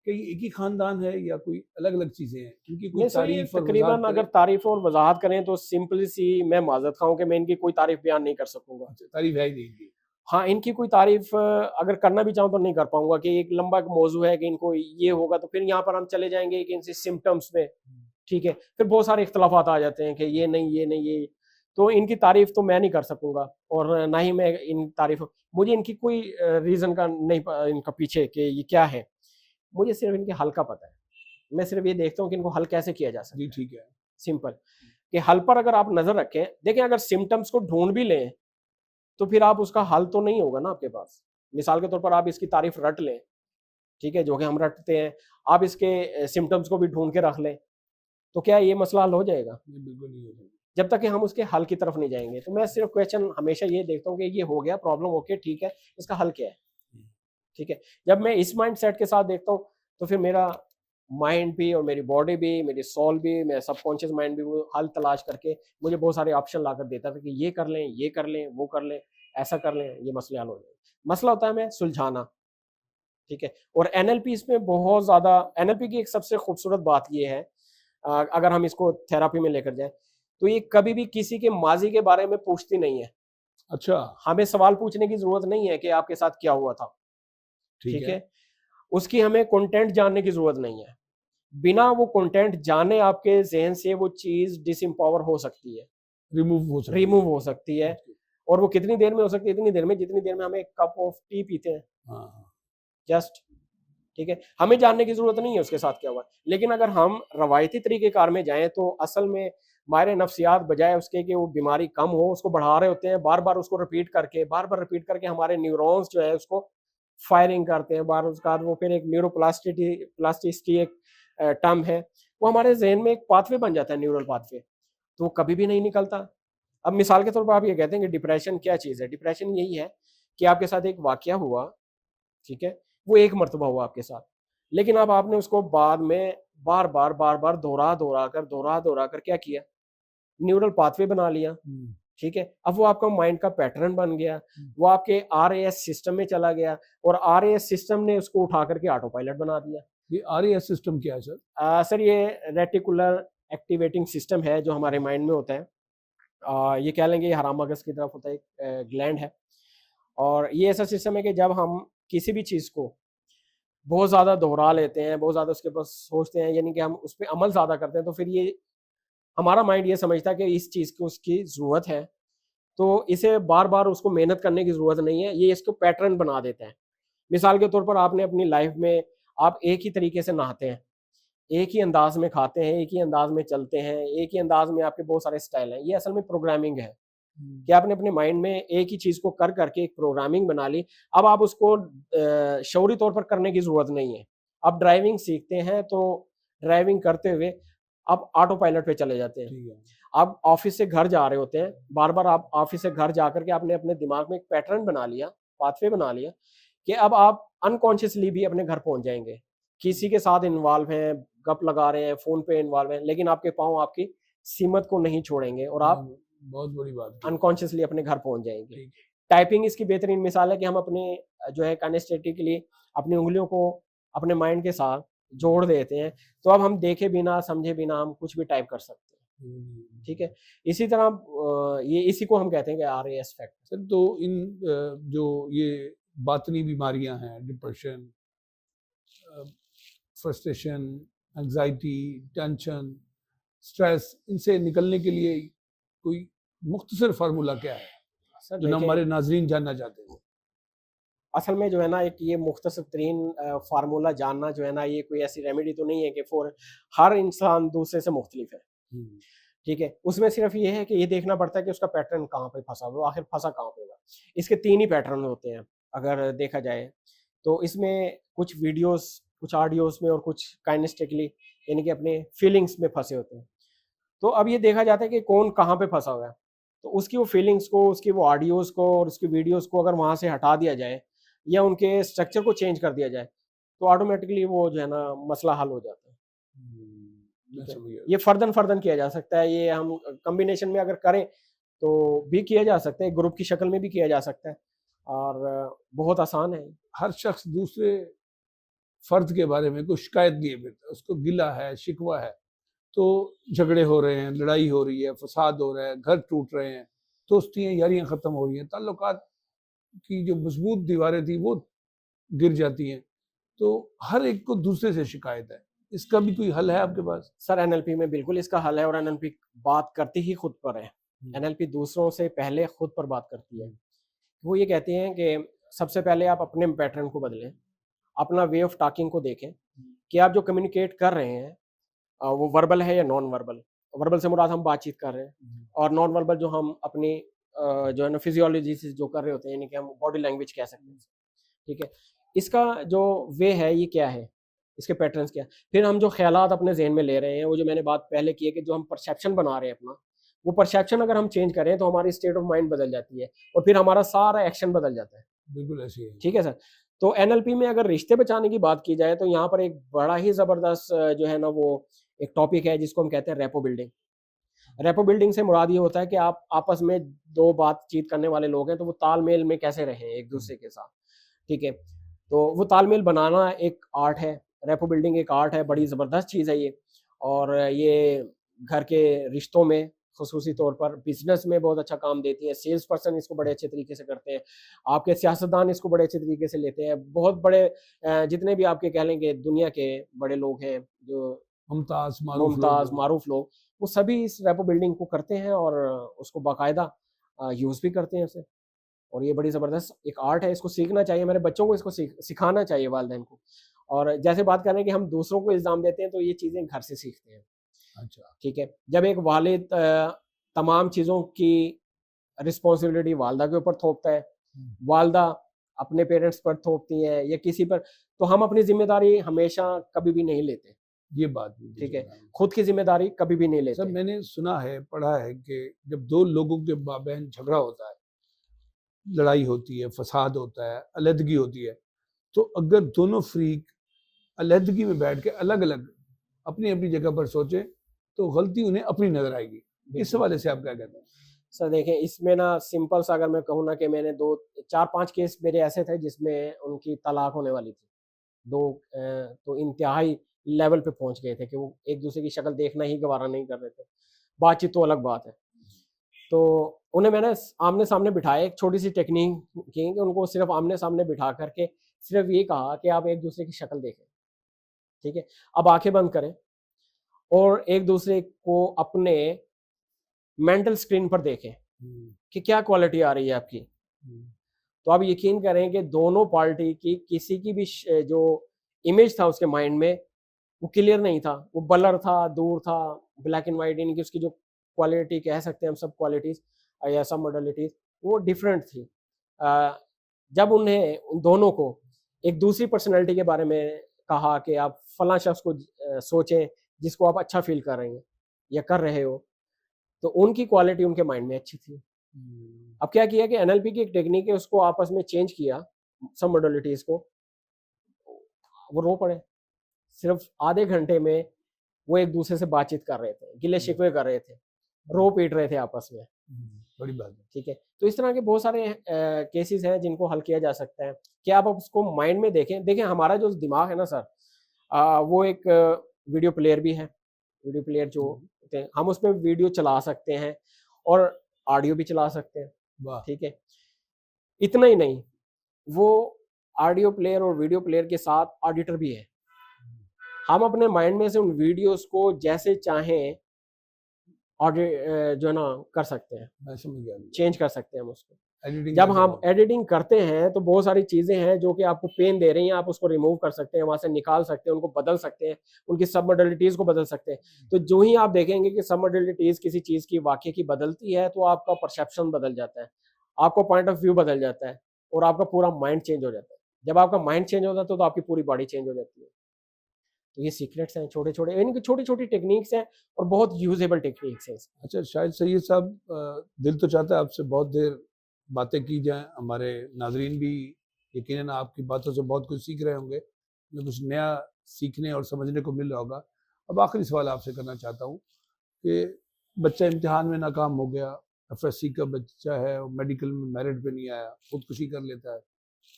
क्या ये एक ही खानदान है या कोई अलग अलग चीजें हैं? इनकी कोई नहीं सर, ये तारीफ और तकरीबन वजाहत अगर करें? तारीफ और वजाहत करें तो सिंपली सी मैं माजरत खाऊं कि मैं इनकी कोई तारीफ बयान नहीं कर सकूंगा। अच्छा, तारीफ है ही नहीं इनकी। हाँ, इनकी कोई तारीफ़ अगर करना भी चाहूँ तो नहीं कर पाऊँगा कि एक लंबा एक मौज़ू है कि इनको ये होगा, तो फिर यहाँ पर हम चले जाएँगे कि इनसे सिम्पटम्स में, ठीक है? फिर बहुत सारे इख्तिलाफ़ात आ जाते हैं कि ये नहीं, ये। तो इनकी तारीफ़ तो मैं नहीं कर सकूँगा और ना ही मैं इन तारीफ़ मुझे इनकी कोई रीज़न का नहीं इनका पीछे कि ये क्या है। मुझे सिर्फ़ इनके हल का पता है। मैं सिर्फ़ ये देखता हूँ कि इनको हल कैसे किया जा जी, सकता है। ठीक है। सिंपल, कि हल पर अगर आप नज़र रखें, देखिए अगर सिम्पटम्स को ढूँढ भी लें, तो फिर आप उसका हल तो नहीं होगा ना आपके पास। मिसाल के तौर पर आप इसकी तारीफ़ रट लें, ठीक है? जो कि हम रटते हैं। आप इसके सिम्पटम्स को भी ढूँढ के रख लें, तो क्या ये मसला हल हो जाएगा? ये बिल्कुल नहीं हो सकता। जब तक कि हम उसके हल की तरफ नहीं जाएँगे। तो मैं सिर्फ़ क्वेश्चन हमेशा ये देखता हूँ कि ये हो गया प्रॉब्लम ओके ठीक है, इसका हल क्या है? ठीक है? जब मैं इस माइंडसेट के साथ देखता हूँ, तो फिर मेरा माइंड भी और मेरी बॉडी भी, मेरी सोल भी, मेरा सबकॉन्शियस माइंड भी वो हल तलाश करके मुझे बहुत सारे ऑप्शन लाकर देता था कि ये कर लें, वो कर लें, ऐसा कर लें, ये मसले हल हो जाएँगे। मसला होता है हमें सुलझाना, ठीक है? और एनएलपी इसमें बहुत ज़्यादा एनएलपी की एक सबसे खूबसूरत बात ये है अगर हम इसको थेरेपी में लेकर जाएँ, तो ये कभी भी किसी के माज़ी के बारे में पूछती नहीं है। अच्छा, हमें सवाल पूछने की ज़रूरत नहीं है कि आपके साथ क्या हुआ था, ठीक ठीक है। है? उसकी हमें कंटेंट जानने की ज़रूरत नहीं है। बिना वो कंटेंट जाने आपके ज़हन से वो चीज़ डिसएम्पावर हो सकती है, रिमूव हो सकती रिमूव है। हो सकती है ओके। और वो कितनी देर में हो सकती है? इतनी देर में जितनी देर में हम एक कप ऑफ टी पीते हैं, हाँ, हाँ। जस्ट, ठीक है? हमें जानने की ज़रूरत नहीं है उसके साथ क्या हुआ। लेकिन अगर हम रवायती तरीक़ेकार में जाएँ तो असल में माहिर नफ्सियात बजाय उसके कि वो बीमारी कम हो, उसको बढ़ा रहे होते हैं, बार-बार उसको बार-बार रिपीट करके हमारे न्यूरॉन्स जो है उसको फायरिंग करते हैं। बार उसके बाद वो फिर एक प्लास्टिसिटी एक टर्म है, वो हमारे ज़हन में एक पाथवे बन जाता है, न्यूरल पाथवे, तो वो कभी भी नहीं निकलता। अब मिसाल के तौर पर आप ये कहते हैं कि डिप्रेशन क्या चीज़ है? डिप्रेशन यही है कि आपके साथ एक वाक़या हुआ, ठीक है? वो एक मर्तबा हुआ आपके साथ। लेकिन अब आपने उसको बाद में बार-बार दोहरा-दोहरा कर क्या किया? न्यूरल पाथवे बना लिया, हुँ, ठीक है? अब वो आपका माइंड का पैटर्न बन गया, हुँ। वो आपके आरएएस सिस्टम में चला गया और आरएएस सिस्टम ने उसको उठा कर के ऑटो पायलट बना दिया। ये आरएएस सिस्टम क्या है सर? सर ये रेटिकुलर एक्टिवेटिंग सिस्टम है जो हमारे माइंड में होता है। ये कह लेंगे ये हरामगज़ की तरफ होता है, एक ग्लैंड है और ये ऐसा सिस्टम है कि जब हम किसी भी चीज़ को बहुत ज़्यादा दोहरा लेते हैं, बहुत ज़्यादा उसके ऊपर सोचते हैं, यानी कि हम उस पे अमल ज़्यादा करते हैं, तो फिर ये हमारा माइंड ये समझता है कि इस चीज़ को उसकी ज़रूरत है, तो इसे बार-बार उसको मेहनत करने की ज़रूरत नहीं है, ये इसको पैटर्न बना देता है। मिसाल के तौर पर आपने अपनी लाइफ़ में आप एक ही तरीके से नहाते हैं, एक ही अंदाज़ में खाते हैं, एक ही अंदाज़ में चलते हैं, एक ही अंदाज़ में आपके बहुत सारे स्टाइल हैं। ये असल में प्रोग्रामिंग है। हुँ। कि आपने अपने माइंड में एक ही चीज़ को कर करके एक प्रोग्रामिंग बना ली। अब आप उसको शऊरी तौर पर करने की ज़रूरत नहीं है। आप ड्राइविंग सीखते हैं तो ड्राइविंग करते हुए आप ऑटो पायलट पे चले जाते हैं। ठीक है। आप ऑफ़िस से घर जा रहे होते हैं, बार-बार आप ऑफ़िस से घर जा कर के आपने अपने दिमाग में एक पैटर्न बना लिया, पाथवे बना लिया कि अब आप अनकॉन्शियसली भी अपने घर पहुँच जाएँगे। किसी के साथ इन्वॉल्व हैं, गप लगा रहे हैं, फ़ोन पे इन्वॉल्व हैं, लेकिन आपके पाँव आपकी सीमत को नहीं छोड़ेंगे और आप बहुत बहुत बड़ी बात की। अनकॉन्शियसली अपने घर पहुँच जाएँगे। ठीक है। टाइपिंग इसकी बेहतरीन मिसाल है कि हम अपने जो है काइनेस्थेटिकली अपनी उँगलियों को अपने माइंड के साथ जोड़ देते हैं, तो अब हम देखे बिना, समझे बिना हम कुछ भी टाइप कर सकते हैं, हुँ। ठीक है? इसी तरह ये इसी को हम कहते हैं कि आरएएस फैक्टर। सर तो इन जो ये बातनी बीमारियाँ हैं, डिप्रेशन, अ, फ्रस्ट्रेशन, एंग्ज़ायटी, टेंशन, स्ट्रेस, इनसे निकलने के लिए कोई मुख्तसर फ़ॉर्मूला क्या है, सर जो ना देखें, हमारे नाज़रीन जानना चाहते हैं? असल में जो है ना एक ये मुख्तसर तरीन फ़ॉर्मूला जानना जो है ना ये कोई ऐसी रेमेडी तो नहीं है कि फ़ॉर हर इंसान दूसरे से मुख्तलिफ है, हुँ, ठीक है? उसमें सिर्फ़ ये है कि ये देखना पड़ता है कि उसका पैटर्न कहाँ पे फँसा हुआ है, वो आखिर फँसा कहाँ पे हुआ है। इसके 3 ही पैटर्न होते हैं, अगर देखा जाए। तो इसमें कुछ वीडियोज़, कुछ ऑडियोज़ में और कुछ काइनेस्टिकली यानी कि अपने फीलिंग्स में फँसे होते हैं। तो अब ये देखा जाता है कि कौन कहाँ पे फँसा हुआ है। तो उसकी वो फीलिंग्स को, उसकी वो ऑडियोज़ को और उसकी वीडियोज़ को अगर वहाँ से हटा दिया जाए या उनके स्ट्रक्चर को चेंज कर दिया जाए, तो ऑटोमैटिकली वो जो है ना मसला हल हो जाता है। मैं ठीक है? समझ गया। ये फ़र्दन-फ़र्दन किया जा सकता है, ये हम कॉम्बिनेशन में अगर करें, तो भी किया जा सकता है, ग्रुप की शक्ल में भी किया जा सकता है और बहुत आसान है। हर शख्स दूसरे फ़र्द के बारे में कोई शिकायत लिए फिरता है, उसको गिला है, शिकवा है, तो झगड़े हो रहे हैं, लड़ाई हो रही है, फ़साद हो रहा है, घर टूट रहे हैं, दोस्तियाँ, यारियाँ ख़त्म हो रही हैं, ताल्लुकात की जो मजबूत दीवारें थी वो गिर जाती हैं। तो हर एक को दूसरे से शिकायत है। इसका भी कोई हल है आपके पास? सर एनएलपी में बिल्कुल इसका हल है, और एनएलपी बात करती ही खुद पर है। एनएलपी दूसरों से पहले खुद पर बात करती है। वो ये कहती हैं कि सबसे पहले आप अपने पैटर्न को बदलें, अपना वे ऑफ टॉकिंग को देखें कि आप जो कम्युनिकेट कर रहे हैं वो वर्बल है या नॉन वर्बल। वर्बल से मुराद हम बातचीत कर रहे हैं, और नॉन वर्बल जो हम अपनी जो है ना फिजियोलॉजी से जो कर रहे होते हैं, यानी कि हम बॉडी लैंग्वेज कह सकते हैं। ठीक है, इसका जो वे है ये क्या है, इसके पैटर्न्स क्या है। फिर हम जो ख्यालात अपने जहन में ले रहे हैं, वो जो मैंने बात पहले की है कि जो हम परसेप्शन बना रहे हैं अपना, वो परसेप्शन अगर हम चेंज करें तो हमारी स्टेट ऑफ माइंड बदल जाती है, और फिर हमारा सारा एक्शन बदल जाता है। बिल्कुल ऐसे ही है। ठीक है सर। तो एनएलपी में अगर रिश्ते बचाने की बात की जाए तो यहाँ पर एक बड़ा ही ज़बरदस्त जो है ना वो एक टॉपिक है जिसको हम कहते हैं रेपो बिल्डिंग। रेपो बिल्डिंग से मुराद ये होता है कि आप आपस में 2 बातचीत करने वाले लोग हैं, तो वो तालमेल में कैसे रहें एक-दूसरे के साथ। ठीक है? तो वो तालमेल बनाना एक आर्ट है, रेपो बिल्डिंग एक आर्ट है, बड़ी ज़बरदस्त चीज़ है ये। और ये घर के रिश्तों में ख़ुसूसी तौर पर बिज़नेस में बहुत अच्छा काम देती है, सेल्स पर्सन इसको बड़े अच्छे तरीके से करते हैं, आपके सियासतदान इसको बड़े अच्छे तरीके से लेते हैं। बहुत बड़े जितने भी आपके कह लें कि दुनिया के बड़े लोग हैं, जो मुमताज़, मारूफ लोग मुमताज़, हैं। मारूफ लोग, वो सभी इस रेपो बिल्डिंग को करते हैं और उसको बाकायदा यूज़ भी करते हैं इसे। और ये बड़ी ज़बरदस्त एक आर्ट है, इसको सीखना चाहिए, मेरे बच्चों को इसको सिखाना चाहिए वालिदैन को। और जैसे बात कर रहे हैं कि हम दूसरों को इल्ज़ाम देते हैं, तो ये चीज़ें घर से सीखते हैं। अच्छा। ठीक है? जब एक वालिद तमाम चीज़ों की रिस्पॉन्सिबिलिटी वालदा के ऊपर थोपता है, हुँ। वालदा अपने पेरेंट्स पर थोपती हैं या किसी पर, तो हम अपनी ज़िम्मेदारी हमेशा कभी भी नहीं लेते। ये बात भी ठीक मुझे है? मालूम। खुद की ज़िम्मेदारी कभी भी नहीं सर लेते। मैंने सुना है, पढ़ा है कि जब 2 लोगों के माबैन झगड़ा होता है, लड़ाई होती है, फ़साद होता है, अलहदगी होती है, तो अगर दोनों फ़रीक अलहदगी में बैठ के अलग-अलग अपनी-अपनी जगह पर सोचें, तो गलती उन्हें अपनी नज़र आएगी। इस बिल्कुल। हवाले से आप क्या कहते हैं? सर देखें, इसमें ना सिंपल सा अगर मैं कहूँ ना कि मैंने 2 4-5 केस मेरे ऐसे थे जिसमें उनकी तलाक होने वाली थी। 2 तो इंतहाई लेवल पे पहुँच गए थे कि वो एक-दूसरे की शक्ल देखना ही गवारा नहीं कर रहे थे। बातचीत तो अलग बात है। तो उन्हें मैंने आमने-सामने बिठाया, एक छोटी-सी टेक्नीक की कि उनको सिर्फ़ आमने-सामने बिठा कर के सिर्फ़ ये कहा कि आप एक-दूसरे की शक्ल देखें, ठीक है? अब आँखें बंद करें और एक-दूसरे को अपने मेंटल स्क्रीन पर देखें हुँ, कि क्या क्वालिटी आ रही है आपकी। हुँ, तो आप यकीन करें कि दोनों पार्टी की किसी की भी जो इमेज था उसके माइंड में, वो क्लियर नहीं था, वो ब्लर था, दूर था, ब्लैक एंड व्हाइट, यानी कि उसकी जो क्वालिटी कह सकते हैं हम, सब क्वालिटीज़ या सब मॉडलिटीज़ वो डिफरेंट थी। अ, जब उन्हें उन दोनों को एक दूसरी पर्सनैलिटी के बारे में कहा कि आप फलाँ शख्स को सोचें जिसको आप अच्छा फ़ील कर रही हैं या कर रहे हो, तो उनकी क्वालिटी उनके माइंड में अच्छी थी। हुँ। अब क्या किया कि एनएलपी की एक टेक्नीक है, उसको आपस में चेंज किया, सब मॉडलिटीज़ को, वो रो पड़े। सिर्फ़ आधे घंटे में वो एक-दूसरे से बातचीत कर रहे थे, गिले-शिकवे कर रहे थे, रो-पीट रहे थे आपस में, बड़ी बात है। ठीक है? तो इस तरह के बहुत सारे केसेज़ हैं जिनको हल किया जा सकता है कि आप अब उसको माइंड में देखें। देखिए हमारा जो दिमाग है ना सर, वो एक वीडियो प्लेयर भी है। वीडियो प्लेयर जो हुँ, होते हैं, हम उसमें वीडियो चला सकते हैं और ऑडियो भी चला सकते हैं, वाह! ठीक है? इतना ही नहीं, वो ऑडियो प्लेयर और वीडियो प्लेयर के साथ ऑडिटर भी है। हम अपने माइंड में से उन वीडियोज़ को जैसे चाहें जो है ना कर सकते हैं, मैं समझ गया। चेंज कर सकते हैं हम उसको। एडिटिंग जब का हम जवाब। एडिटिंग करते हैं तो बहुत सारी चीज़ें हैं जो कि आपको पेन दे रही हैं, आप उसको रिमूव कर सकते हैं, वहाँ से निकाल सकते हैं, उनको बदल सकते हैं, उनकी सब मॉडलिटीज़ को बदल सकते हैं। तो जो ही आप देखेंगे कि सब मॉडलिटीज़ किसी चीज़ की वाक़ई की बदलती है, तो आपका परसेप्शन बदल जाता है, आपका पॉइंट ऑफ व्यू बदल जाता है और आपका पूरा माइंड चेंज हो जाता है। जब आपका माइंड चेंज हो जाता है तो आपकी पूरी बॉडी चेंज हो जाती है। तो ये सीक्रेट्स हैं छोटे-छोटे, यानी कि छोटी-छोटी टेक्निक्स हैं और बहुत यूज़ेबल टेक्निक्स हैं। अच्छा, शायद सैयद साहब, दिल तो चाहता है आपसे बहुत देर बातें की जाएँ, हमारे नाज़रीन भी यकीनन आपकी बातों से बहुत कुछ सीख रहे होंगे, उन्हें कुछ नया सीखने और समझने को मिल रहा होगा। अब आखिरी सवाल आपसे करना चाहता हूँ कि बच्चा इम्तिहान में नाकाम हो गया, एफएससी का बच्चा है और मेडिकल में मेरिट पे नहीं आया, खुदकुशी कर लेता है।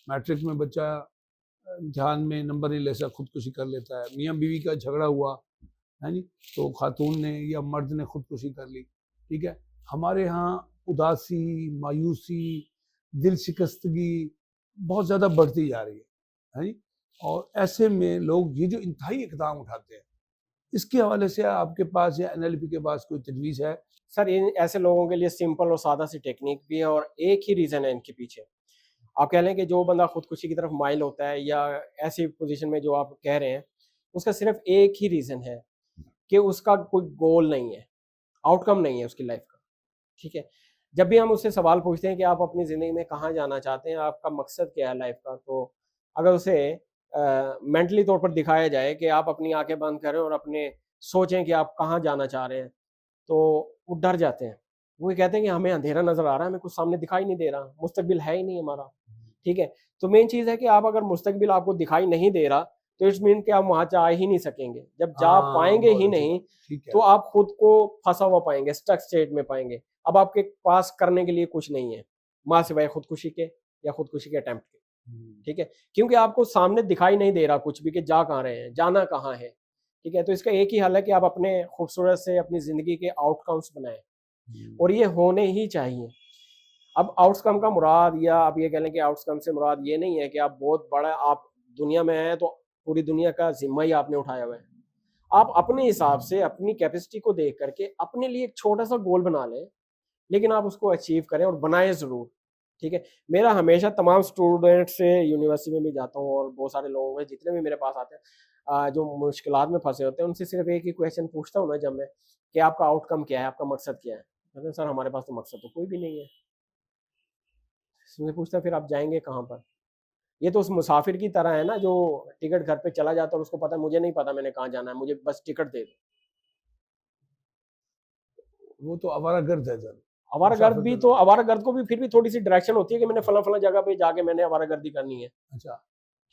मैट्रिक में बच्चा इम्तिहान में नंबर नहीं ले सका, खुदकुशी कर लेता है। मियाँ-बीवी का झगड़ा हुआ, है नी? तो खातून ने या मर्द ने खुदकुशी कर ली, ठीक है? हमारे यहाँ उदासी, मायूसी, दिल शिकस्तगी बहुत ज़्यादा बढ़ती जा रही है जी। और ऐसे में लोग ये जो इंतहाई इक़दाम उठाते हैं, इसके हवाले से आपके पास या एनएलपी के पास कोई तजवीज़ है? सर इन ऐसे लोगों के लिए सिंपल और सादा सी टेक्निक भी है और एक ही रीज़न है इनके पीछे। आप कह लें कि जो बंदा खुदकुशी की तरफ माइल होता है या ऐसी पोज़ीशन में जो आप कह रहे हैं, उसका सिर्फ़ एक ही रीज़न है कि उसका कोई गोल नहीं है, आउटकम नहीं है उसकी लाइफ़ का, ठीक है? जब भी हम उससे सवाल पूछते हैं कि आप अपनी ज़िंदगी में कहाँ जाना चाहते हैं, आपका मकसद क्या है लाइफ़ का? तो अगर उसे मेंटली तौर पर दिखाया जाए कि आप अपनी आँखें बंद करें और अपने सोचें कि आप कहाँ जाना चाह रहे हैं, तो वो डर जाते हैं। वो ये कहते हैं कि हमें अंधेरा नज़र आ रहा है, हमें कुछ सामने दिखाई नहीं दे रहा, मुस्तकबिल है ही नहीं हमारा, ठीक है? तो मेन चीज़ है कि आप अगर मुस्तकबिल आपको दिखाई नहीं दे रहा, तो इट्स मीन कि आप वहाँ जा ही नहीं सकेंगे। जब जा हाँ, पाएँगे बहुत ही अच्छी नहीं, बात। ठीक है। तो आप खुद को फँसा हुआ पाएँगे, स्टक स्टेट में पाएँगे। अब आपके पास करने के लिए कुछ नहीं है, माँ सिवाय खुदकुशी के या खुदकुशी के अटेम्प्ट के, हुँ, ठीक है? क्योंकि आपको सामने दिखाई नहीं दे रहा कुछ भी कि जा कहाँ रहे हैं, जाना कहाँ है, ठीक है? तो इसका एक ही हल है कि आप अपने खूबसूरत से अपनी ज़िंदगी के आउटकम्स बनाएँ हुँ, और ये होने ही चाहिए। अब आउटकम का मुराद या आप ये कह लें कि आउटकम से मुराद ये नहीं है कि आप बहुत बड़ा आप दुनिया में हैं तो पूरी दुनिया का ज़िम्मा ही आपने उठाया हुआ है। आप अपने हिसाब से अपनी कैपेसिटी को देख कर के अपने लिए एक छोटा-सा गोल बना लें, लेकिन आप उसको अचीव करें और बनाएँ ज़रूर, ठीक है? मेरा हमेशा तमाम स्टूडेंट से यूनिवर्सिटी में भी जाता हूँ और बहुत सारे लोग हैं जितने भी मेरे पास आते हैं जो मुश्किलात में फँसे होते हैं, उनसे सिर्फ़ एक ही क्वेश्चन पूछता हूँ मैं जब मैं कि आपका आउटकम क्या है? आपका मकसद क्या है? कहते हैं, "सर हमारे पास तो मकसद तो कोई भी नहीं है।" मैं पूछता फिर आप जाएँगे कहाँ पर? ये तो उस मुसाफिर की तरह है ना जो टिकट घर पे चला जाता है और उसको पता है मुझे नहीं पता मैंने कहाँ जाना है, मुझे बस टिकट दे दो। वो तो आवारागर्द है सर, आवारागर्द मुसाफ़िर भी तो तो नहीं। आवारागर्द को भी फिर भी थोड़ी-सी डायरेक्शन होती है कि मैंने फलाँ-फलाँ जगह पे जाके मैंने आवारागर्दी करनी है, अच्छा,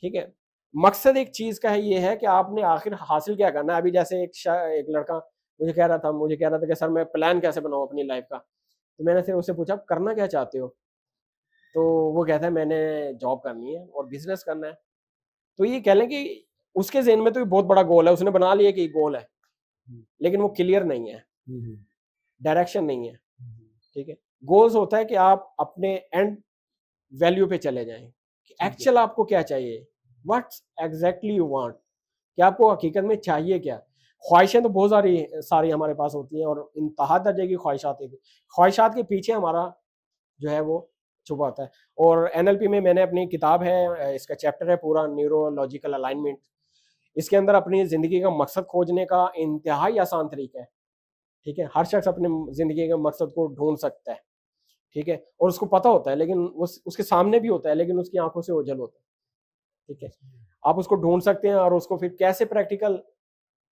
ठीक है? मकसद एक चीज़ का है ये है कि आपने आखिर हासिल क्या करना है? अभी जैसे एक लड़का मुझे कह रहा था कि सर मैं प्लान कैसे बनाऊँ अपनी लाइफ़ का? तो मैंने फिर उससे पूछा, करना क्या चाहते हो? तो वो कहता है मैंने जॉब करनी है और बिज़नेस करना है। तो ये कह लें कि उसके ज़हन में तो ये बहुत बड़ा गोल है, उसने बना लिया कि ये गोल है, हुँ, लेकिन वो क्लियर नहीं है, हुँ, हुँ, डायरेक्शन नहीं है, हुँ, ठीक है? गोल्स होता है कि आप अपने एंड वैल्यू पे चले जाएँ, कि ठीक है। एक्चुअल आपको क्या चाहिए? What's exactly you want? कि आपको हकीकत में चाहिए क्या? ख्वाहिशें तो बहुत सारी सारी हमारे पास होती हैं और इंतहा दर्जे की ख्वाहिशात हैं। ख्वाहिशात के पीछे हमारा जो है वो छुपा होता है और एनएलपी में मैंने अपनी किताब है इसका चैप्टर है पूरा न्यूरोलॉजिकल अलाइनमेंट। इसके अंदर अपनी ज़िंदगी का मकसद खोजने का इंतहाई आसान तरीका है, ठीक है? हर शख्स अपने ज़िंदगी के मकसद को ढूँढ सकता है, ठीक है? और उसको पता होता है लेकिन उसके सामने भी होता है लेकिन उसकी आँखों से ओझल होता है, ठीक है? आप उसको ढूँढ सकते हैं और उसको फिर कैसे प्रैक्टिकल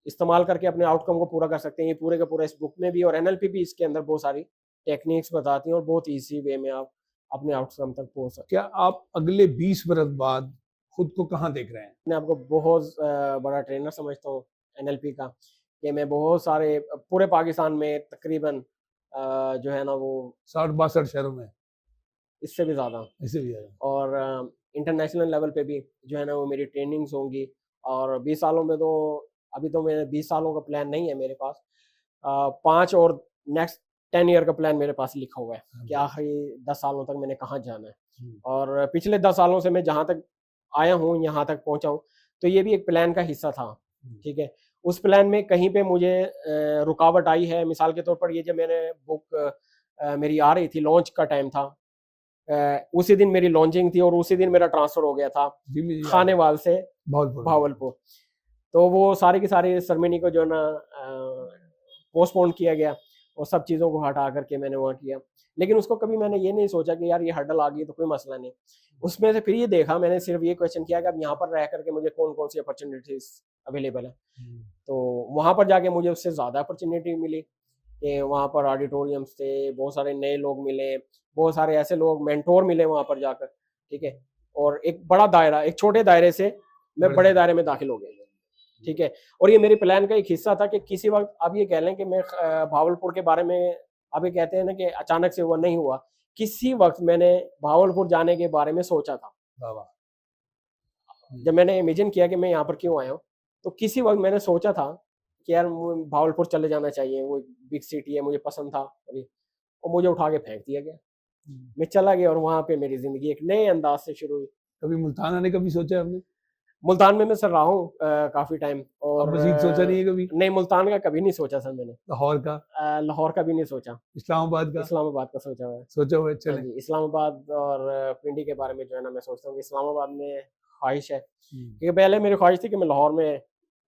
इस्तेमाल करके अपने आउटकम को पूरा कर सकते हैं, ये पूरे का पूरा इस बुक में भी और एनएलपी भी इसके अंदर बहुत सारी टेक्निक्स बताती हैं और बहुत ईज़ी वे में आप अपने आउटकम तक पहुँच सकते क्या हैं। आप अगले 20 बरस बाद खुद को कहाँ देख रहे हैं? मैं आपको बहुत बड़ा ट्रेनर समझता हूँ एनएलपी का, कि मैं बहुत सारे पूरे पाकिस्तान में तकरीबन जो है ना वो 60-62 शहरों में, इससे भी ज़्यादा ऐसे भी है। और इंटरनेशनल लेवल पे भी जो है ना वो मेरी ट्रेनिंग्स होंगी और 20 सालों में तो अभी तो मेरे 20 सालों का प्लान नहीं है मेरे पास। 5 और नेक्स्ट 10 ईयर का प्लान मेरे पास लिखा हुआ है हाँ कि जी। आखिरी 10 सालों तक मैंने कहाँ जाना है हुँ, और पिछले 10 सालों से मैं जहाँ तक आया हूँ, यहाँ तक पहुँचा हूँ, तो ये भी एक प्लान का हिस्सा था, हुँ, ठीक है? उस प्लान में कहीं पे मुझे रुकावट आई है, मिसाल के तौर पर ये जब मैंने बुक मेरी आ रही थी, लॉन्च का टाइम था उसी दिन मेरी लॉन्चिंग थी और उसी दिन मेरा ट्रांसफ़र हो गया था, जी, मुझे याद है। खानेवाल से भागलपुर में। भावलपुर। तो वो सारी की सारी सेरेमनी को जो है ना पोस्टपोन किया गया और सब चीज़ों को हटा कर के मैंने वहाँ किया। लेकिन उसको कभी मैंने ये नहीं सोचा कि यार ये हर्डल आ गई तो कोई मसला नहीं। उसमें से फिर ये देखा मैंने सिर्फ़ ये क्वेश्चन किया कि अब यहाँ पर रह कर के मुझे कौन-कौन सी अपॉर्च्युनिटीज़ अवेलेबल है। हुँ, तो वहाँ पर जाके मुझे उससे ज़्यादा अपॉर्च्युनिटी मिली कि वहाँ पर ऑडिटोरियम्स थे, बहुत सारे नए लोग मिले, बहुत सारे ऐसे लोग मेंटर मिले वहाँ पर जाकर, ठीक है? और एक बड़ा दायरा एक छोटे दायरे से मैं बड़े बड़े दायरे दायरे में दाखिल हो गया, ठीक है? और ये मेरे प्लान का एक हिस्सा था कि किसी वक़्त आप ये कह लें कि मैं भावलपुर के बारे में आप ये कहते हैं ना कि अचानक से हुआ, नहीं हुआ। किसी वक़्त मैंने भावलपुर जाने के बारे में सोचा था। वाह, वाह! हुँ, जब मैंने इमेजिन किया कि मैं यहाँ पर क्यों आया हूँ, तो किसी वक़्त मैंने सोचा था कि यार भावलपुर चले जाना चाहिए, वो बिग सिटी है, मुझे पसंद था अभी और मुझे उठा के फेंक दिया गया। मैं चला गया और वहाँ पे मेरी ज़िंदगी एक नए अंदाज से शुरू हुई। कभी मुल्तान आने का भी सोचा है आपने? मुल्तान में मैं सर रहा हूँ काफ़ी टाइम अब और मज़ीद सोचा नहीं है कभी? नहीं मुल्तान का कभी नहीं सोचा सर मैंने। लाहौर का, लाहौर का भी नहीं सोचा, इस्लामाबाद का? इस्लामाबाद का सोचा हुआ है। सोचा हुआ है, हाँ चलें। जी, इस्लामाबाद और पिंडी के बारे में जो है ना मैं सोचता हूँ कि इस्लामाबाद में ख्वाहिश है। हुँ, क्योंकि पहले मेरी ख्वाहिश थी कि मैं लाहौर में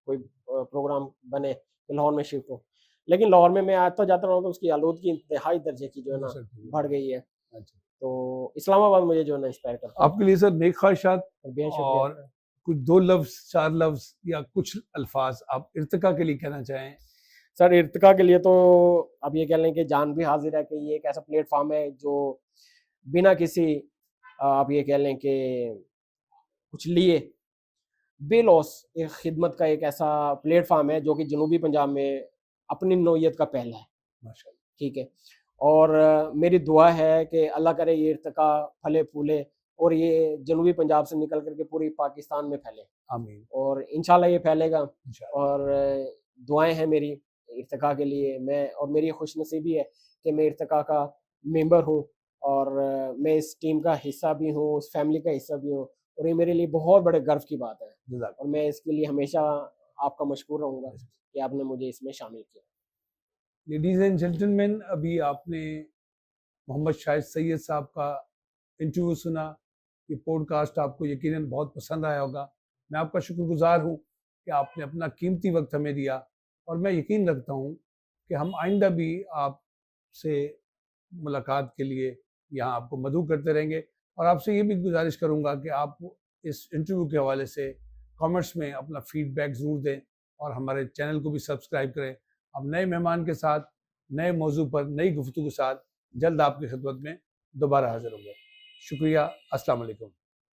कोई प्रोग्राम बने, कि लाहौर में शिफ्ट हूँ। लेकिन लाहौर में मैं आता जाता रहा हूँ तो उसकी आलूदगी इंतहाई दर्जे की जो है हो ना सकती है। बढ़ गई है। अच्छा। तो इस्लामाबाद मुझे जो है ना इंस्पायर करता है। आपके लिए सर नेक ख्वाहिशात और बेहद शुक्रिया और आपका। कुछ 2 लफ्ज़, 4 लफ्ज़ या कुछ अल्फ़ाज़ आप इर्तिका के लिए कहना चाहें? सर इर्तिका के लिए तो आप ये कह लें कि जान भी हाज़िर है कि ये एक ऐसा प्लेटफ़ॉर्म है जो बिना किसी आप ये कह लें कि कुछ लिए बेलौस एक खिदमत का एक ऐसा प्लेटफ़ॉर्म है जो कि जनूबी पंजाब में अपनी नौइयत का पहला है, माशाअल्लाह। ठीक है? और मेरी दुआ है कि अल्लाह करे ये इर्तिका फले-फूले और ये जनूबी पंजाब से निकल कर के पूरी पाकिस्तान में फैले आमीन, और इंशाल्लाह ये फैलेगा इंशाअल्लाह। और दुआएँ हैं मेरी इर्तिका के लिए मैं और मेरी खुशनसीबी है कि मैं इर्तिका का मेंबर हूँ और मैं इस टीम का हिस्सा भी हूँ, उस फैमिली का हिस्सा भी हूँ और ये मेरे लिए बहुत बड़े गर्व की बात है जज़ाक और मैं इसके लिए हमेशा आपका मशकूर रहूँगा कि आपने मुझे इसमें शामिल किया। लेडीज़ एंड जेंटलमैन, अभी आपने मोहम्मद शाहिद सैयद साहब का इंटरव्यू सुना। ये पॉडकास्ट आपको यकीनन बहुत पसंद आया होगा। मैं आपका शुक्रगुज़ार हूँ कि आपने अपना कीमती वक़्त हमें दिया और मैं यकीन रखता हूँ कि हम आइंदा भी आपसे मुलाकात के लिए यहाँ आपको मदऊ करते रहेंगे और आपसे ये भी गुज़ारिश करूँगा कि आप इस इंटरव्यू के हवाले से कमेंट्स में अपना फ़ीडबैक ज़रूर दें और हमारे चैनल को भी सब्सक्राइब करें। अब नए मेहमान के साथ, नए मौज़ू पर, नई गुफ्तगू के साथ जल्द आपकी खिदमत में दोबारा हाज़िर होंगे। शुक्रिया, अस्सलाम वालेकुम।